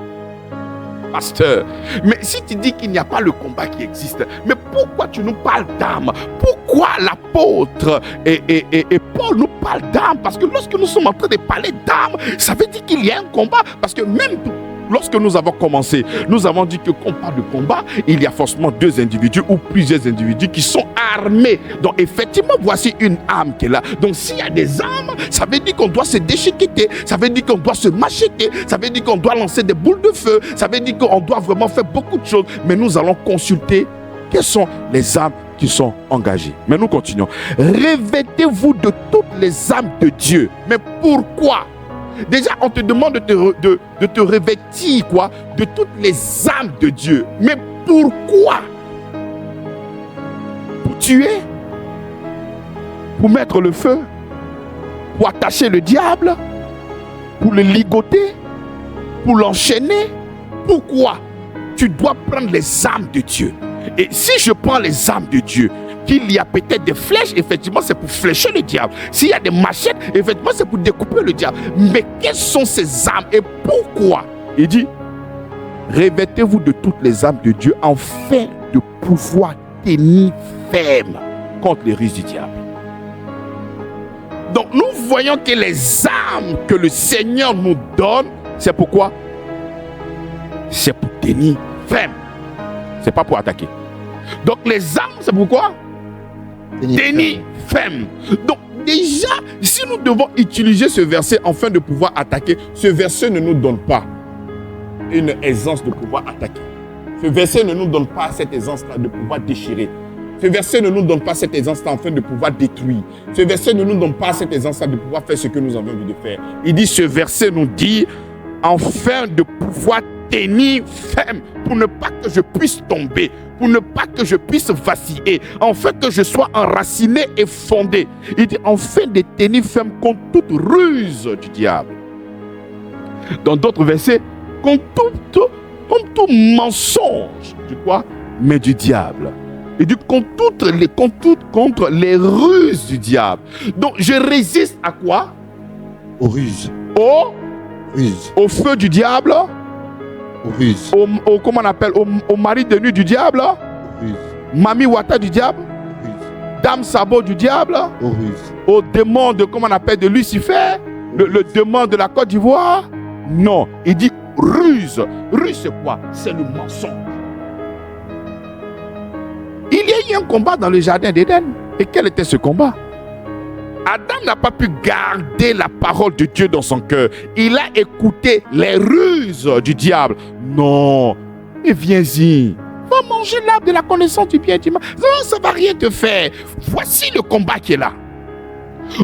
Pasteur, mais si tu dis qu'il n'y a pas le combat qui existe, mais pourquoi tu nous parles d'armes? Pourquoi l'apôtre et Paul nous parlent d'armes? Parce que lorsque nous sommes en train de parler d'armes, ça veut dire qu'il y a un combat. Parce que même lorsque nous avons commencé, nous avons dit que quand on parle de combat, il y a forcément deux individus ou plusieurs individus qui sont armés. Donc effectivement, voici une arme qui est là. Donc s'il y a des armes, ça veut dire qu'on doit se déchiqueter, ça veut dire qu'on doit se macheter, ça veut dire qu'on doit lancer des boules de feu, ça veut dire qu'on doit vraiment faire beaucoup de choses. Mais nous allons consulter quelles sont les armes qui sont engagées. Mais nous continuons. Revêtez-vous de toutes les armes de Dieu. Mais pourquoi? Déjà, on te demande de te revêtir quoi? De toutes les armes de Dieu. Mais pourquoi? Pour tuer? Pour mettre le feu? Pour attacher le diable? Pour le ligoter? Pour l'enchaîner? Pourquoi? Tu dois prendre les armes de Dieu. Et si je prends les armes de Dieu, qu'il y a peut-être des flèches, effectivement, c'est pour flécher le diable. S'il y a des machettes, effectivement, c'est pour découper le diable. Mais quelles sont ces armes et pourquoi? Il dit, revêtez-vous de toutes les armes de Dieu afin de pouvoir tenir ferme contre les ruses du diable. Donc, nous voyons que les armes que le Seigneur nous donne, c'est pourquoi? C'est pour tenir ferme. C'est pas pour attaquer. Donc, les armes, c'est pourquoi? Tenir ferme. Donc déjà, si nous devons utiliser ce verset afin de pouvoir attaquer, ce verset ne nous donne pas une aisance de pouvoir attaquer. Ce verset ne nous donne pas cette aisance-là de pouvoir déchirer. Ce verset ne nous donne pas cette aisance-là afin de pouvoir détruire. Ce verset ne nous donne pas cette aisance-là de pouvoir faire ce que nous avons envie de faire. Il dit, ce verset nous dit, afin de pouvoir tenir ferme, pour ne pas que je puisse tomber, pour ne pas que je puisse vaciller, afin que je sois enraciné et fondé. Il dit, afin de tenir ferme contre toute ruse du diable. Dans d'autres versets, contre tout mensonge, du quoi? Mais du diable. Il dit, contre les ruses du diable. Donc, je résiste à quoi?
Aux ruses.
Au feu du diable.
Ruses.
Comment on appelle, au mari de nuit du diable, Mami Wata du diable, Dame Sabot du diable, au démon de, comment on appelle, de Lucifer, le démon de la Côte d'Ivoire. Non, il dit ruse. Ruse, c'est quoi? C'est le mensonge. Il y a eu un combat dans le jardin d'Éden. Et quel était ce combat? Adam n'a pas pu garder la parole de Dieu dans son cœur. Il a écouté les ruses du diable. Non, mais viens-y. Va manger l'arbre de la connaissance du bien et du mal. Non, ça ne va rien te faire. Voici le combat qui est là.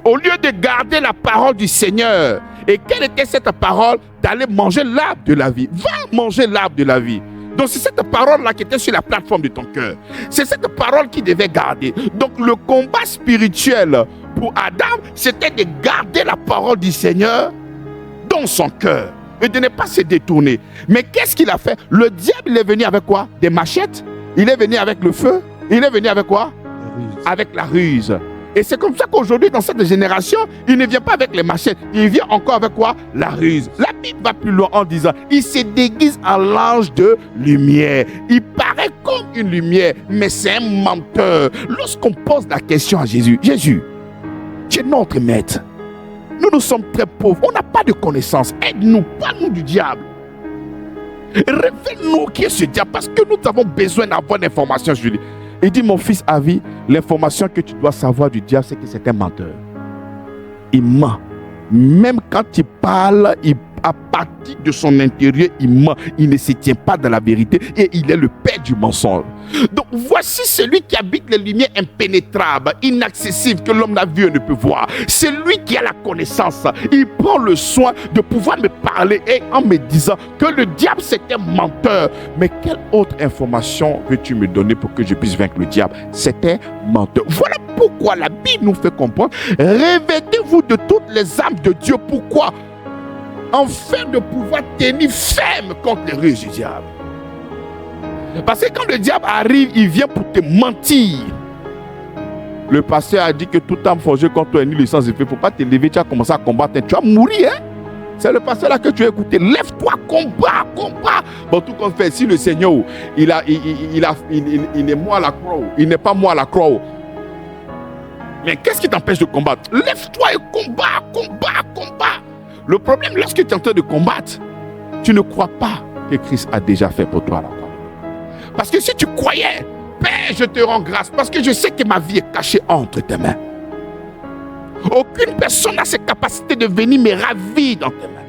Au lieu de garder la parole du Seigneur, et quelle était cette parole? D'aller manger l'arbre de la vie. Va manger l'arbre de la vie. Donc c'est cette parole-là qui était sur la plateforme de ton cœur. C'est cette parole qui devait garder. Donc le combat spirituel pour Adam, c'était de garder la parole du Seigneur dans son cœur et de ne pas se détourner. Mais qu'est-ce qu'il a fait? Le diable, il est venu avec quoi? Des machettes. Il est venu avec le feu. Il est venu avec quoi? avec la ruse. Et c'est comme ça qu'aujourd'hui, dans cette génération, il ne vient pas avec les machettes, il vient encore avec quoi? La ruse. La Bible va plus loin en disant, il se déguise en l'ange de lumière. Il paraît comme une lumière, mais c'est un menteur. Lorsqu'on pose la question à Jésus, Jésus, tu es notre maître. Nous sommes très pauvres, on n'a pas de connaissances. Aide-nous, parle-nous du diable. Révèle-nous qui est ce diable, parce que nous avons besoin d'avoir l'information sur lui. Il dit, mon fils Avi, l'information que tu dois savoir du diable, c'est que c'est un menteur. Il ment. Même quand il parle, à partir de son intérieur, il ment. Il ne se tient pas dans la vérité et il est le père du mensonge. Donc voici celui qui habite les lumières impénétrables, inaccessibles, que l'homme n'a vu et ne peut voir. C'est lui qui a la connaissance. Il prend le soin de pouvoir me parler et en me disant que le diable c'est un menteur. Mais quelle autre information veux-tu me donner pour que je puisse vaincre le diable? C'est un menteur. Voilà pourquoi la Bible nous fait comprendre. Revêtez-vous de toutes les armes de Dieu. Pourquoi? Afin de pouvoir tenir ferme contre les ruses du diable. Parce que quand le diable arrive, il vient pour te mentir. Le pasteur a dit que toute âme forgée contre toi est nulle et sans effet. Il ne faut pas te lever, tu vas commencer à combattre. Tu vas mourir. Hein? C'est le pasteur là que tu as écouté. Lève-toi, combat, combat. Bon, tout compte fait, si le Seigneur, il est mort à la croix, il n'est pas mort à la croix. Mais qu'est-ce qui t'empêche de combattre? Lève-toi et combat, combat, combat. Le problème, lorsque tu es en train de combattre, tu ne crois pas que Christ a déjà fait pour toi la croix. Parce que si tu croyais, Père, je te rends grâce, parce que je sais que ma vie est cachée entre tes mains. Aucune personne n'a cette capacité de venir me ravir dans tes mains.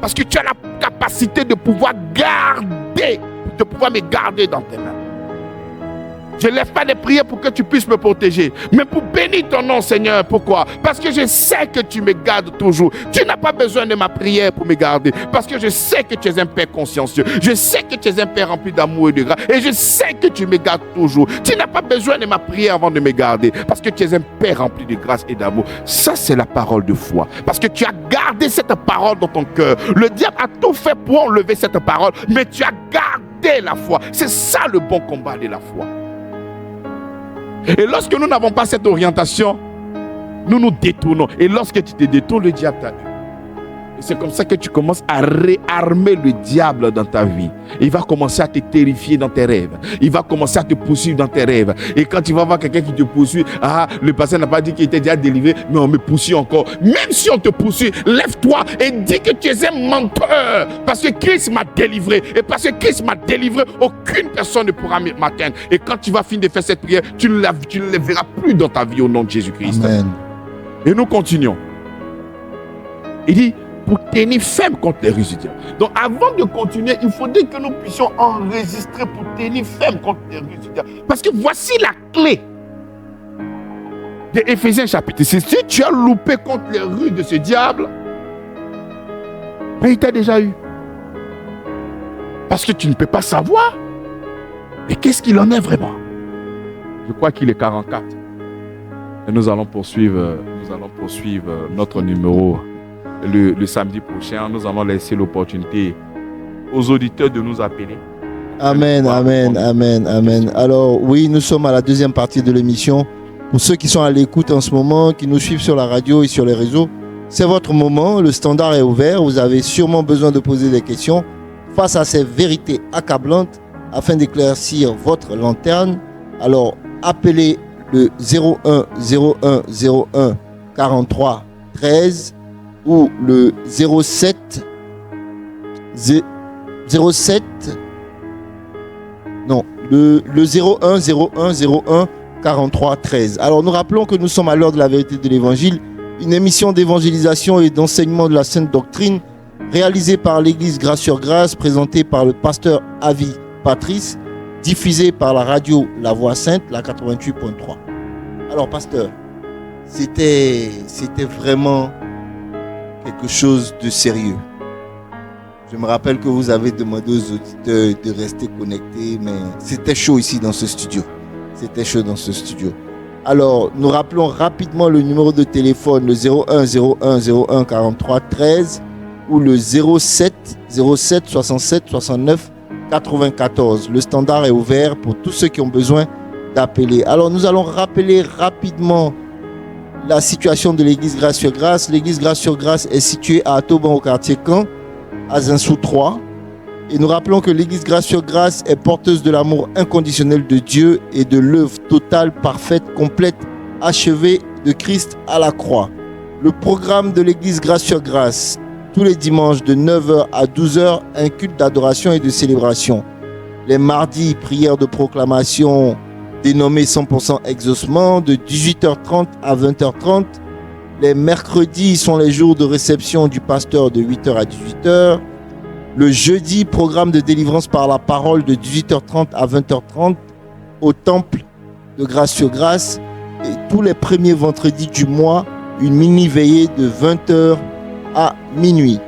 Parce que tu as la capacité de pouvoir garder, de pouvoir me garder dans tes mains. Je ne lève pas des prières pour que tu puisses me protéger, mais pour bénir ton nom, Seigneur. Pourquoi? Parce que je sais que tu me gardes toujours. Tu n'as pas besoin de ma prière pour me garder, parce que je sais que tu es un Père consciencieux. Je sais que tu es un Père rempli d'amour et de grâce. Et je sais que tu me gardes toujours. Tu n'as pas besoin de ma prière avant de me garder, parce que tu es un Père rempli de grâce et d'amour. Ça, c'est la parole de foi. Parce que tu as gardé cette parole dans ton cœur. Le diable a tout fait pour enlever cette parole, mais tu as gardé la foi. C'est ça le bon combat de la foi. Et lorsque nous n'avons pas cette orientation, nous nous détournons. Et lorsque tu te détournes, le diable t'a eu. Et c'est comme ça que tu commences à réarmer le diable dans ta vie. Il va commencer à te terrifier dans tes rêves. Il va commencer à te poursuivre dans tes rêves. Et quand tu vas voir quelqu'un qui te poursuit, le pasteur n'a pas dit qu'il était déjà délivré, mais on me poursuit encore. Même si on te poursuit, lève-toi et dis que tu es un menteur. Parce que Christ m'a délivré. Et parce que Christ m'a délivré, aucune personne ne pourra m'atteindre. Et quand tu vas finir de faire cette prière, tu ne le verras plus dans ta vie au nom de Jésus-Christ.
Amen.
Et nous continuons. Il dit, pour tenir ferme contre les ruses du diable. Donc avant de continuer, il faudrait que nous puissions enregistrer pour tenir ferme contre les ruses du diable. Parce que voici la clé de Éphésiens chapitre 6. Si tu as loupé contre les ruses de ce diable, mais il t'a déjà eu. Parce que tu ne peux pas savoir. Mais qu'est-ce qu'il en est vraiment? Je crois qu'il est 44. Et nous allons poursuivre notre numéro le samedi prochain. Nous allons laisser l'opportunité aux auditeurs de nous appeler.
Amen, amen, amen, amen. Alors oui, nous sommes à la deuxième partie de l'émission. Pour ceux qui sont à l'écoute en ce moment, qui nous suivent sur la radio et sur les réseaux, c'est votre moment. Le standard est ouvert. Vous avez sûrement besoin de poser des questions face à ces vérités accablantes afin d'éclaircir votre lanterne. Alors appelez le 01 01 01 43 13 ou le 07 01 01 43 13. Alors nous rappelons que nous sommes à l'heure de la vérité de l'évangile, une émission d'évangélisation et d'enseignement de la sainte doctrine réalisée par l'église Grâce sur Grâce, présentée par le pasteur Avi Patrice, diffusée par la radio La Voix Sainte, la 88.3. Alors pasteur, c'était vraiment quelque chose de sérieux. Je me rappelle que vous avez demandé aux auditeurs de rester connectés, mais c'était chaud ici dans ce studio. C'était chaud dans ce studio. Alors, nous rappelons rapidement le numéro de téléphone, le 01 01 01 43 13 ou le 07 67 69 94. Le standard est ouvert pour tous ceux qui ont besoin d'appeler. Alors nous allons rappeler rapidement la situation de l'église Grâce sur Grâce. L'église Grâce sur Grâce est située à Toban au quartier Caen, à Zinsou 3. Et nous rappelons que l'église Grâce sur Grâce est porteuse de l'amour inconditionnel de Dieu et de l'œuvre totale, parfaite, complète, achevée de Christ à la croix. Le programme de l'église Grâce sur Grâce, tous les dimanches de 9h à 12h, un culte d'adoration et de célébration. Les mardis, prière de proclamation dénommée 100% exaucement de 18h30 à 20h30. Les mercredis sont les jours de réception du pasteur de 8h à 18h. Le jeudi, programme de délivrance par la parole de 18h30 à 20h30 au temple de Grâce sur Grâce. Et tous les premiers vendredis du mois, une mini-veillée de 20h à minuit.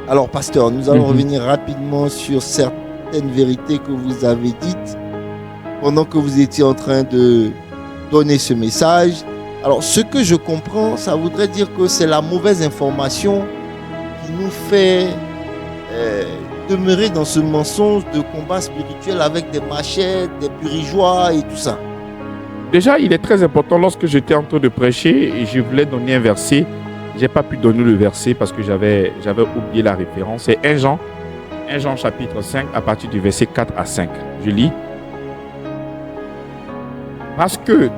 Alors, pasteur, nous allons revenir rapidement sur certaines vérités que vous avez dites pendant que vous étiez en train de donner ce message. Alors, ce que je comprends, ça voudrait dire que c'est la mauvaise information qui nous fait demeurer dans ce mensonge de combat spirituel avec des machettes, des purigeois et tout ça.
Déjà, il est très important, lorsque j'étais en train de prêcher et je voulais donner un verset, je n'ai pas pu donner le verset parce que j'avais oublié la référence. C'est 1 Jean chapitre 5 à partir du verset 4 à 5. Je lis. Parce que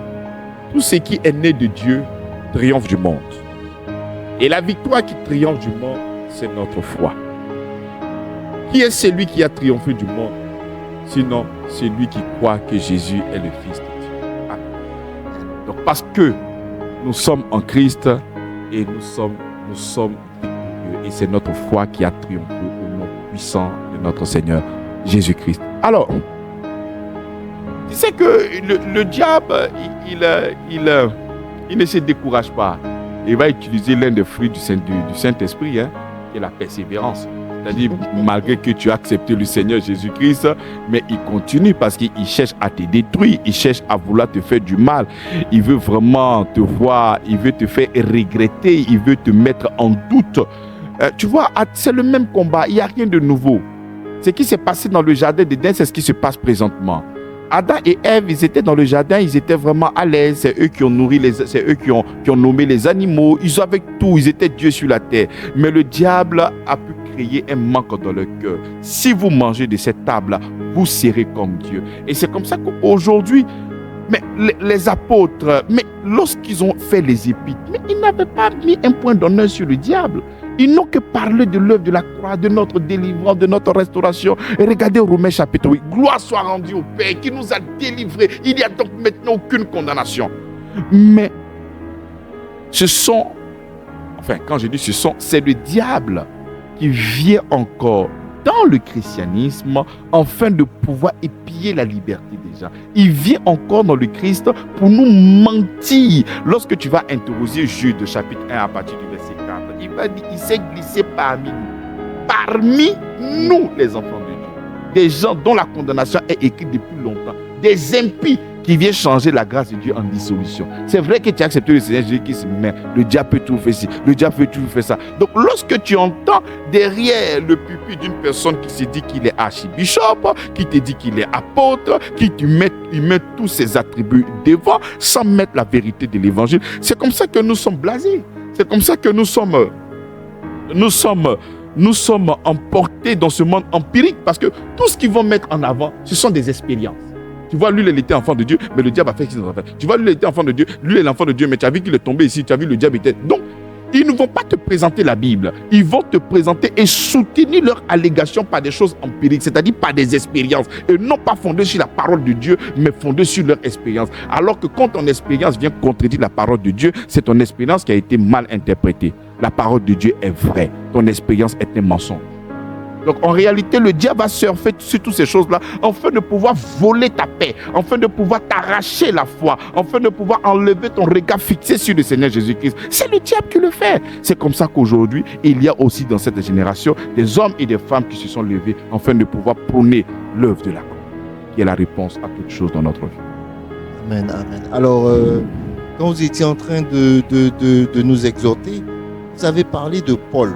tout ce qui est né de Dieu triomphe du monde. Et la victoire qui triomphe du monde, c'est notre foi. Qui est celui qui a triomphé du monde? Sinon, celui qui croit que Jésus est le Fils de Dieu. Amen. Donc, parce que nous sommes en Christ et nous sommes victorieux. Et c'est notre foi qui a triomphé au nom puissant de notre Seigneur Jésus-Christ. Alors, tu sais que le diable, il ne se décourage pas. Il va utiliser l'un des fruits du Saint-Esprit, qui est la persévérance. C'est-à-dire, malgré que tu as accepté le Seigneur Jésus-Christ, mais il continue parce qu'il cherche à te détruire, il cherche à vouloir te faire du mal. Il veut vraiment te voir, il veut te faire regretter, il veut te mettre en doute. Tu vois, c'est le même combat, il n'y a rien de nouveau. Ce qui s'est passé dans le jardin d'Éden, c'est ce qui se passe présentement. Adam et Ève, ils étaient dans le jardin, ils étaient vraiment à l'aise. C'est eux qui ont nourri, c'est eux qui ont nommé les animaux. Ils avaient tout, ils étaient Dieu sur la terre. Mais le diable a pu créer un manque dans leur cœur. Si vous mangez de cette table, vous serez comme Dieu. Et c'est comme ça qu'aujourd'hui, mais les apôtres, mais lorsqu'ils ont fait les épîtres, mais ils n'avaient pas mis un point d'honneur sur le diable. Ils n'ont que parlé de l'œuvre de la croix, de notre délivrance, de notre restauration. Et regardez Romains chapitre 8. Gloire soit rendue au Père qui nous a délivrés. Il n'y a donc maintenant aucune condamnation. Mais ce sont, enfin quand je dis ce sont, c'est le diable qui vient encore dans le christianisme afin de pouvoir épier la liberté des gens. Il vient encore dans le Christ pour nous mentir. Lorsque tu vas interroger Jude chapitre 1 à partir du verset 4, il va dire, il s'est glissé parmi nous les enfants de Dieu. Des gens dont la condamnation est écrite depuis longtemps. Des impies qui viennent changer la grâce de Dieu en dissolution. C'est vrai que tu as accepté le Seigneur Jésus-Christ, mais le diable peut tout faire ci, le diable peut tout faire ça. Donc lorsque tu entends derrière le pupitre d'une personne qui se dit qu'il est archibishop, qui te dit qu'il est apôtre, il met tous ses attributs devant sans mettre la vérité de l'évangile, c'est comme ça que nous sommes blasés. C'est comme ça que nous sommes emportés dans ce monde empirique parce que tout ce qu'ils vont mettre en avant, ce sont des expériences. Tu vois, lui, il était enfant de Dieu, mais le diable a fait ce qu'il a fait. Tu vois, lui, il était enfant de Dieu, lui, il est l'enfant de Dieu, mais tu as vu qu'il est tombé ici, tu as vu le diable était... Donc, ils ne vont pas te présenter la Bible. Ils vont te présenter et soutenir leurs allégations par des choses empiriques, c'est-à-dire par des expériences. Et non pas fondées sur la parole de Dieu, mais fondées sur leur expérience. Alors que quand ton expérience vient contredire la parole de Dieu, c'est ton expérience qui a été mal interprétée. La parole de Dieu est vraie. Ton expérience est un mensonge. Donc en réalité, le diable va surfer sur toutes ces choses-là afin de pouvoir voler ta paix, afin de pouvoir t'arracher la foi, afin de pouvoir enlever ton regard fixé sur le Seigneur Jésus-Christ. C'est le diable qui le fait. C'est comme ça qu'aujourd'hui, il y a aussi dans cette génération des hommes et des femmes qui se sont levés afin de pouvoir prôner l'œuvre de la croix, qui est la réponse à toutes choses dans notre vie.
Amen, amen. Alors, quand vous étiez en train de nous exhorter, vous avez parlé de Paul.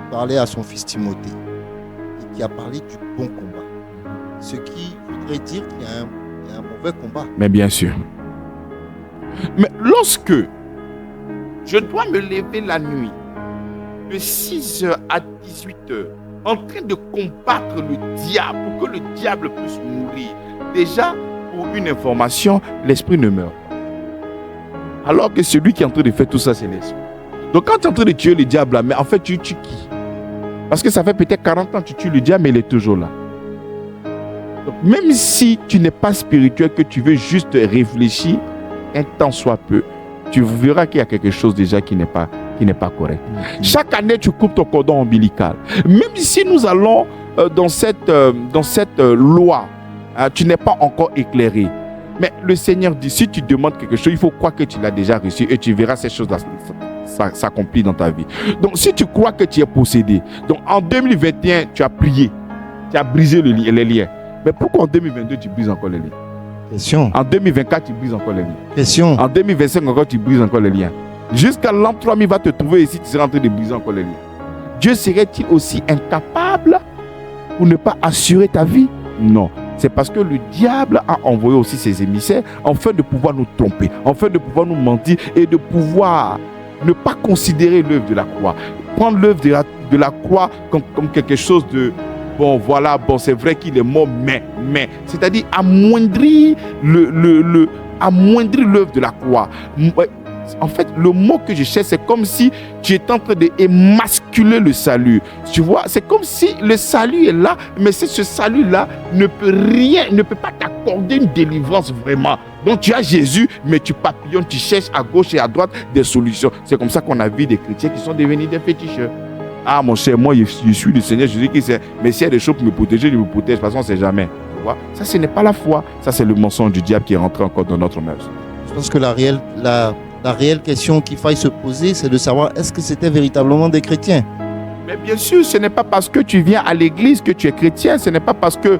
Parlait à son fils Timothée et qui a parlé du bon combat. Ce qui voudrait dire qu'il y a un bon mauvais combat.
Mais bien sûr. Mais lorsque je dois me lever la nuit, de 6h à 18h, en train de combattre le diable, pour que le diable puisse mourir. Déjà, pour une information, l'esprit ne meurt pas. Alors que celui qui est en train de faire tout ça, c'est l'esprit. Donc quand tu es en train de tuer le diable, mais en fait, tu tues qui? Parce que ça fait peut-être 40 ans que tu tues le diable, mais il est toujours là. Donc, même si tu n'es pas spirituel, que tu veux juste réfléchir, un temps soit peu, tu verras qu'il y a quelque chose déjà qui n'est pas correct. Chaque année, tu coupes ton cordon ombilical. Même si nous allons dans cette loi, tu n'es pas encore éclairé. Mais le Seigneur dit, si tu demandes quelque chose, il faut croire que tu l'as déjà reçu et tu verras ces choses-là s'accomplir dans ta vie. Donc, si tu crois que tu es possédé, donc en 2021, tu as prié, tu as brisé les liens. Mais pourquoi en 2022, tu brises encore les liens?
Question.
En 2024, tu brises encore les liens.
Question.
En 2025, encore, tu brises encore les liens. Jusqu'à l'an 3000 va te trouver ici, tu seras en train de briser encore les liens. Dieu serait-il aussi incapable pour ne pas assurer ta vie? Non. C'est parce que le diable a envoyé aussi ses émissaires afin de pouvoir nous tromper, afin de pouvoir nous mentir et de pouvoir ne pas considérer l'œuvre de la croix. Prendre l'œuvre de la croix comme quelque chose de... Bon, voilà, bon, c'est vrai qu'il est mort, mais, c'est-à-dire amoindrir amoindrir l'œuvre de la croix. En fait, le mot que je cherche, c'est comme si tu étais en train d'émasculer le salut. Tu vois, c'est comme si le salut est là, mais ce salut-là ne peut pas t'accorder une délivrance vraiment. Donc tu as Jésus, mais tu papillonnes, tu cherches à gauche et à droite des solutions. C'est comme ça qu'on a vu des chrétiens qui sont devenus des féticheurs. Ah mon cher, moi je suis le Seigneur Jésus qui sait, mais s'il y a des choses pour me protéger, je me protège, parce qu'on ne sait jamais. Tu vois? Ça, ce n'est pas la foi. Ça, c'est le mensonge du diable qui est rentré encore dans notre mœurs.
Je pense que la réelle question qu'il faille se poser, c'est de savoir est-ce que c'était véritablement des chrétiens?
Mais bien sûr, ce n'est pas parce que tu viens à l'église que tu es chrétien. Ce n'est pas parce que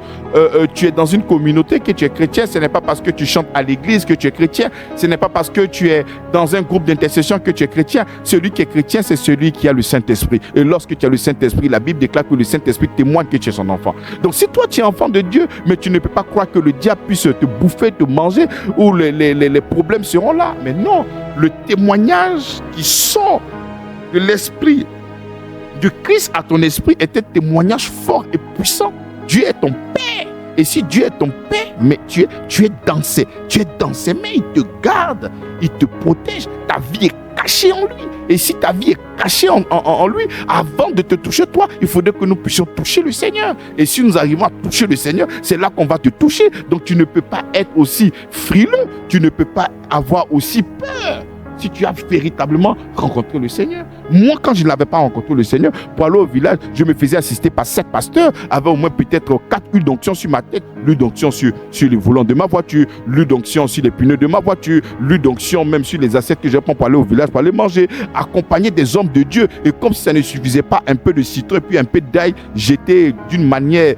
tu es dans une communauté que tu es chrétien. Ce n'est pas parce que tu chantes à l'église que tu es chrétien. Ce n'est pas parce que tu es dans un groupe d'intercession que tu es chrétien. Celui qui est chrétien, c'est celui qui a le Saint-Esprit. Et lorsque tu as le Saint-Esprit, la Bible déclare que le Saint-Esprit témoigne que tu es son enfant. Donc si toi tu es enfant de Dieu, mais tu ne peux pas croire que le diable puisse te bouffer, te manger, ou les problèmes seront là. Mais non, le témoignage qui sort de l'Esprit du Christ à ton esprit est un témoignage fort et puissant. Dieu est ton Père. Et si Dieu est ton Père, mais tu es dans ses mains, il te garde, il te protège. Ta vie est cachée en lui. Et si ta vie est cachée en lui, avant de te toucher toi, il faudrait que nous puissions toucher le Seigneur. Et si nous arrivons à toucher le Seigneur, c'est là qu'on va te toucher. Donc tu ne peux pas être aussi frileux, tu ne peux pas avoir aussi peur. Si tu as véritablement rencontré le Seigneur. Moi, quand je n'avais pas rencontré le Seigneur, pour aller au village, je me faisais assister par 7 pasteurs, avec au moins peut-être 4 huiles d'onction sur ma tête, l'huile d'onction sur les volants de ma voiture, l'huile d'onction sur les pneus de ma voiture, l'huile d'onction même sur les assiettes que je prends pour aller au village, pour aller manger, accompagner des hommes de Dieu. Et comme si ça ne suffisait pas, un peu de citron et puis un peu d'ail, j'étais d'une manière,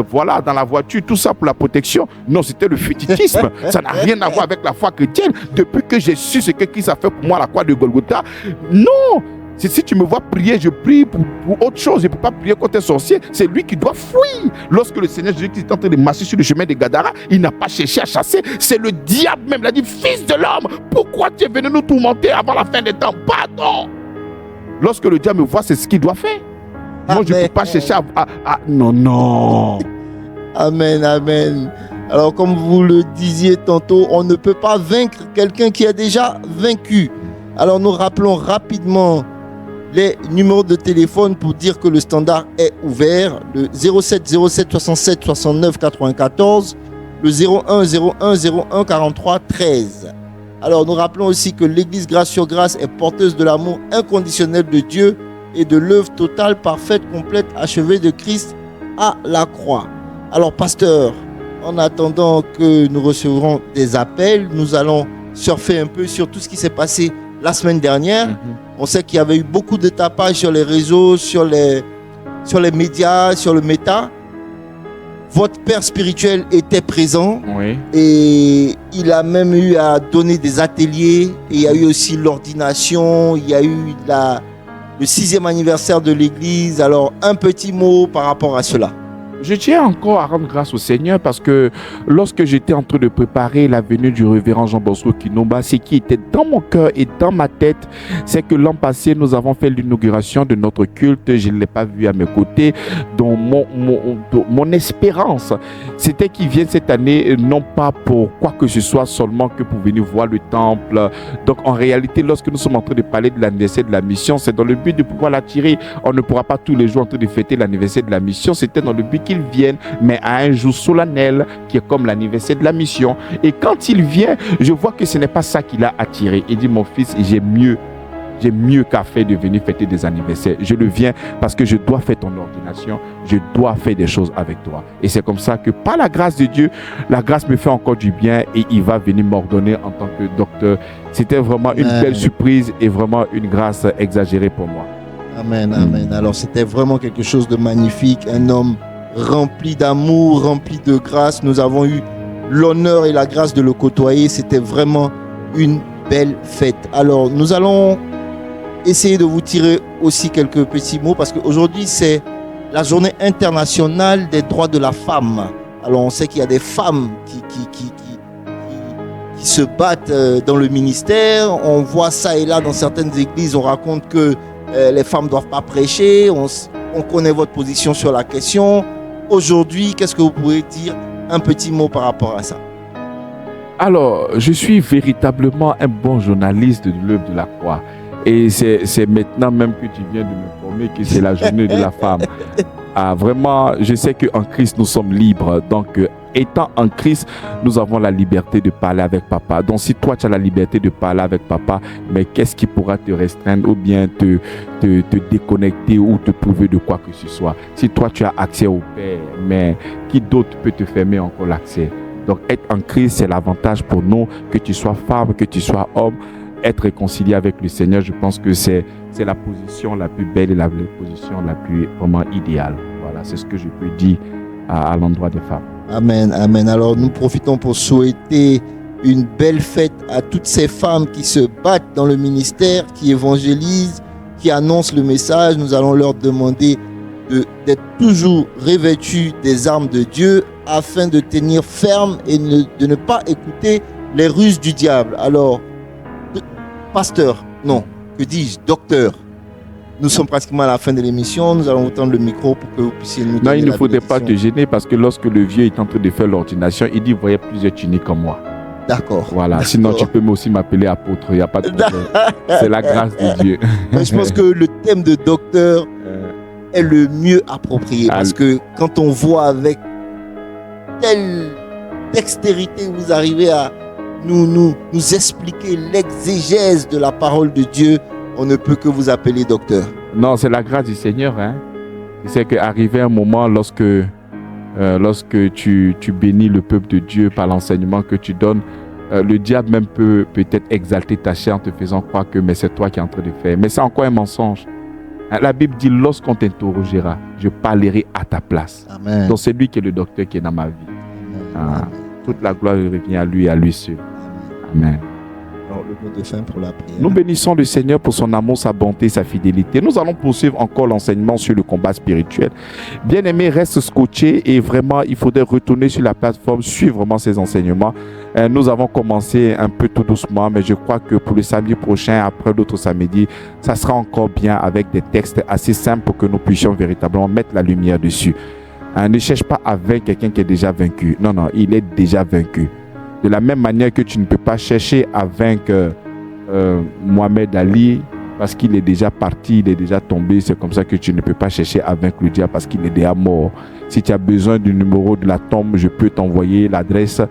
voilà, dans la voiture, tout ça pour la protection. Non, c'était le fétichisme. Ça n'a rien à voir avec la foi chrétienne. Depuis que j'ai su ce que Christ a fait pour moi à la croix de Golgotha, non. Si tu me vois prier, je prie pour autre chose. Je ne peux pas prier contre un sorcier. C'est lui qui doit fuir. Lorsque le Seigneur Jésus est en train de marcher sur le chemin de Gadara, il n'a pas cherché à chasser. C'est le diable même. Il a dit, fils de l'homme, pourquoi tu es venu nous tourmenter avant la fin des temps? Pardon. Lorsque le diable me voit, c'est ce qu'il doit faire. Moi, je ne peux pas chercher à... Non.
Amen, amen. Alors, comme vous le disiez tantôt, on ne peut pas vaincre quelqu'un qui a déjà vaincu. Alors, nous rappelons rapidement les numéros de téléphone pour dire que le standard est ouvert. Le 07 07 67 69 94, le 01 01 01 43 13. Alors, nous rappelons aussi que l'Église Grâce sur Grâce est porteuse de l'amour inconditionnel de Dieu et de l'œuvre totale, parfaite, complète, achevée de Christ à la croix. Alors, pasteur, en attendant que nous recevrons des appels, nous allons surfer un peu sur tout ce qui s'est passé la semaine dernière. On sait qu'il y avait eu beaucoup de tapage sur les réseaux, sur les médias, sur le méta. Votre père spirituel était présent.
Oui.
Et il a même eu à donner des ateliers. Et il y a eu aussi l'ordination. Il y a eu le 6e anniversaire de l'église. Alors, un petit mot par rapport à cela.
Je tiens encore à rendre grâce au Seigneur parce que lorsque j'étais en train de préparer la venue du révérend Jean Bosco Kinomba, ce qui était dans mon cœur et dans ma tête, c'est que l'an passé, nous avons fait l'inauguration de notre culte. Je ne l'ai pas vu à mes côtés. Donc, mon espérance, c'était qu'il vienne cette année, non pas pour quoi que ce soit, seulement que pour venir voir le temple. Donc, en réalité, lorsque nous sommes en train de parler de l'anniversaire de la mission, c'est dans le but de pouvoir l'attirer. On ne pourra pas tous les jours en train de fêter l'anniversaire de la mission. C'était dans le but qu'il vienne, mais à un jour solennel qui est comme l'anniversaire de la mission. Et quand il vient, je vois que ce n'est pas ça qui l'a attiré. Il dit, mon fils, j'ai mieux qu'à faire de venir fêter des anniversaires. Je le viens parce que je dois faire ton ordination, je dois faire des choses avec toi. Et c'est comme ça que par la grâce de Dieu, la grâce me fait encore du bien et il va venir m'ordonner en tant que docteur. C'était vraiment une belle surprise et vraiment une grâce exagérée pour moi.
Amen, amen. Alors c'était vraiment quelque chose de magnifique, un homme rempli d'amour, rempli de grâce. Nous avons eu l'honneur et la grâce de le côtoyer. C'était vraiment une belle fête. Alors nous allons essayer de vous tirer aussi quelques petits mots parce qu'aujourd'hui c'est la journée internationale des droits de la femme. Alors on sait qu'il y a des femmes qui se battent dans le ministère. On voit ça et là dans certaines églises, on raconte que les femmes ne doivent pas prêcher. On connaît votre position sur la question. Aujourd'hui, qu'est-ce que vous pouvez dire un petit mot par rapport à ça?
Alors, je suis véritablement un bon journaliste de l'œuvre de la croix. Et c'est maintenant même que tu viens de m'informer que c'est la journée de la femme. Ah, vraiment, je sais qu'en Christ, nous sommes libres. Donc, étant en Christ, nous avons la liberté de parler avec papa. Donc, si toi, tu as la liberté de parler avec papa, mais qu'est-ce qui pourra te restreindre ou bien te déconnecter ou te prouver de quoi que ce soit? Si toi, tu as accès au Père, mais qui d'autre peut te fermer encore l'accès? Donc, être en Christ, c'est l'avantage pour nous, que tu sois femme, que tu sois homme. Être réconcilié avec le Seigneur, je pense que c'est la position la plus belle et la position la plus vraiment idéale. Voilà, c'est ce que je peux dire à l'endroit des femmes.
Amen, amen. Alors nous profitons pour souhaiter une belle fête à toutes ces femmes qui se battent dans le ministère, qui évangélisent, qui annoncent le message. Nous allons leur demander d'être toujours revêtues des armes de Dieu afin de tenir ferme et de ne pas écouter les ruses du diable. Alors, pasteur, non, que dis-je, docteur, nous sommes pratiquement à la fin de l'émission. Nous allons vous tendre le micro pour que vous puissiez nous donner
Non, il ne faudrait
bénédiction.
pas te gêner parce que lorsque le vieux est en train de faire l'ordination, il dit, voyez plusieurs tuniques comme moi.
D'accord.
Voilà,
D'accord.
Sinon tu peux aussi m'appeler apôtre, il n'y a pas de problème. C'est la grâce de Dieu.
Mais je pense que le thème de docteur est le mieux approprié parce que quand on voit avec telle dextérité vous arrivez à nous expliquer l'exégèse de la parole de Dieu, on ne peut que vous appeler docteur.
Non, c'est la grâce du Seigneur. C'est qu'arrivé un moment lorsque tu bénis le peuple de Dieu par l'enseignement que tu donnes, le diable même peut peut-être exalter ta chair en te faisant croire que mais c'est toi qui es en train de faire. Mais c'est encore un mensonge. La Bible dit, lorsqu'on t'interrogera, je parlerai à ta place.
Amen.
Donc c'est lui qui est le docteur qui est dans ma vie.
Amen.
Toute la gloire revient à lui et à lui seul. Amen.
Alors, le mot de fin pour la prière.
Nous bénissons le Seigneur pour son amour, sa bonté, sa fidélité. Nous allons poursuivre encore l'enseignement sur le combat spirituel. Bien-aimé, reste scotché et vraiment, il faudrait retourner sur la plateforme, suivre vraiment ces enseignements. Nous avons commencé un peu tout doucement, mais je crois que pour le samedi prochain, après l'autre samedi, ça sera encore bien avec des textes assez simples pour que nous puissions véritablement mettre la lumière dessus. Ne cherche pas à vaincre quelqu'un qui est déjà vaincu. Non, il est déjà vaincu. De la même manière que tu ne peux pas chercher à vaincre Mohamed Ali parce qu'il est déjà parti, il est déjà tombé. C'est comme ça que tu ne peux pas chercher à vaincre le diable parce qu'il est déjà mort. Si tu as besoin du numéro de la tombe, je peux t'envoyer l'adresse.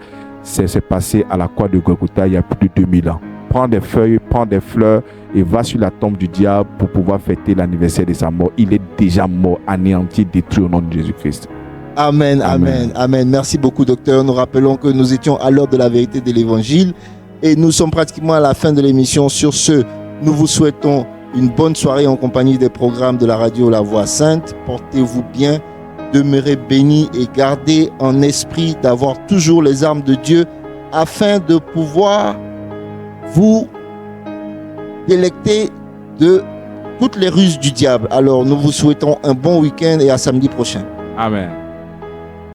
C'est passé à la croix de Golgotha il y a plus de 2000 ans. Prends des feuilles, prends des fleurs et va sur la tombe du diable pour pouvoir fêter l'anniversaire de sa mort. Il est déjà mort, anéanti, détruit au nom de Jésus-Christ.
Amen, amen, amen. Merci beaucoup, docteur. Nous rappelons que nous étions à l'heure de la vérité de l'évangile et nous sommes pratiquement à la fin de l'émission. Sur ce, nous vous souhaitons une bonne soirée en compagnie des programmes de la radio La Voix Sainte. Portez-vous bien, demeurez bénis et gardez en esprit d'avoir toujours les armes de Dieu afin de pouvoir vous délecter de toutes les ruses du diable. Alors, nous vous souhaitons un bon week-end et à samedi prochain.
Amen.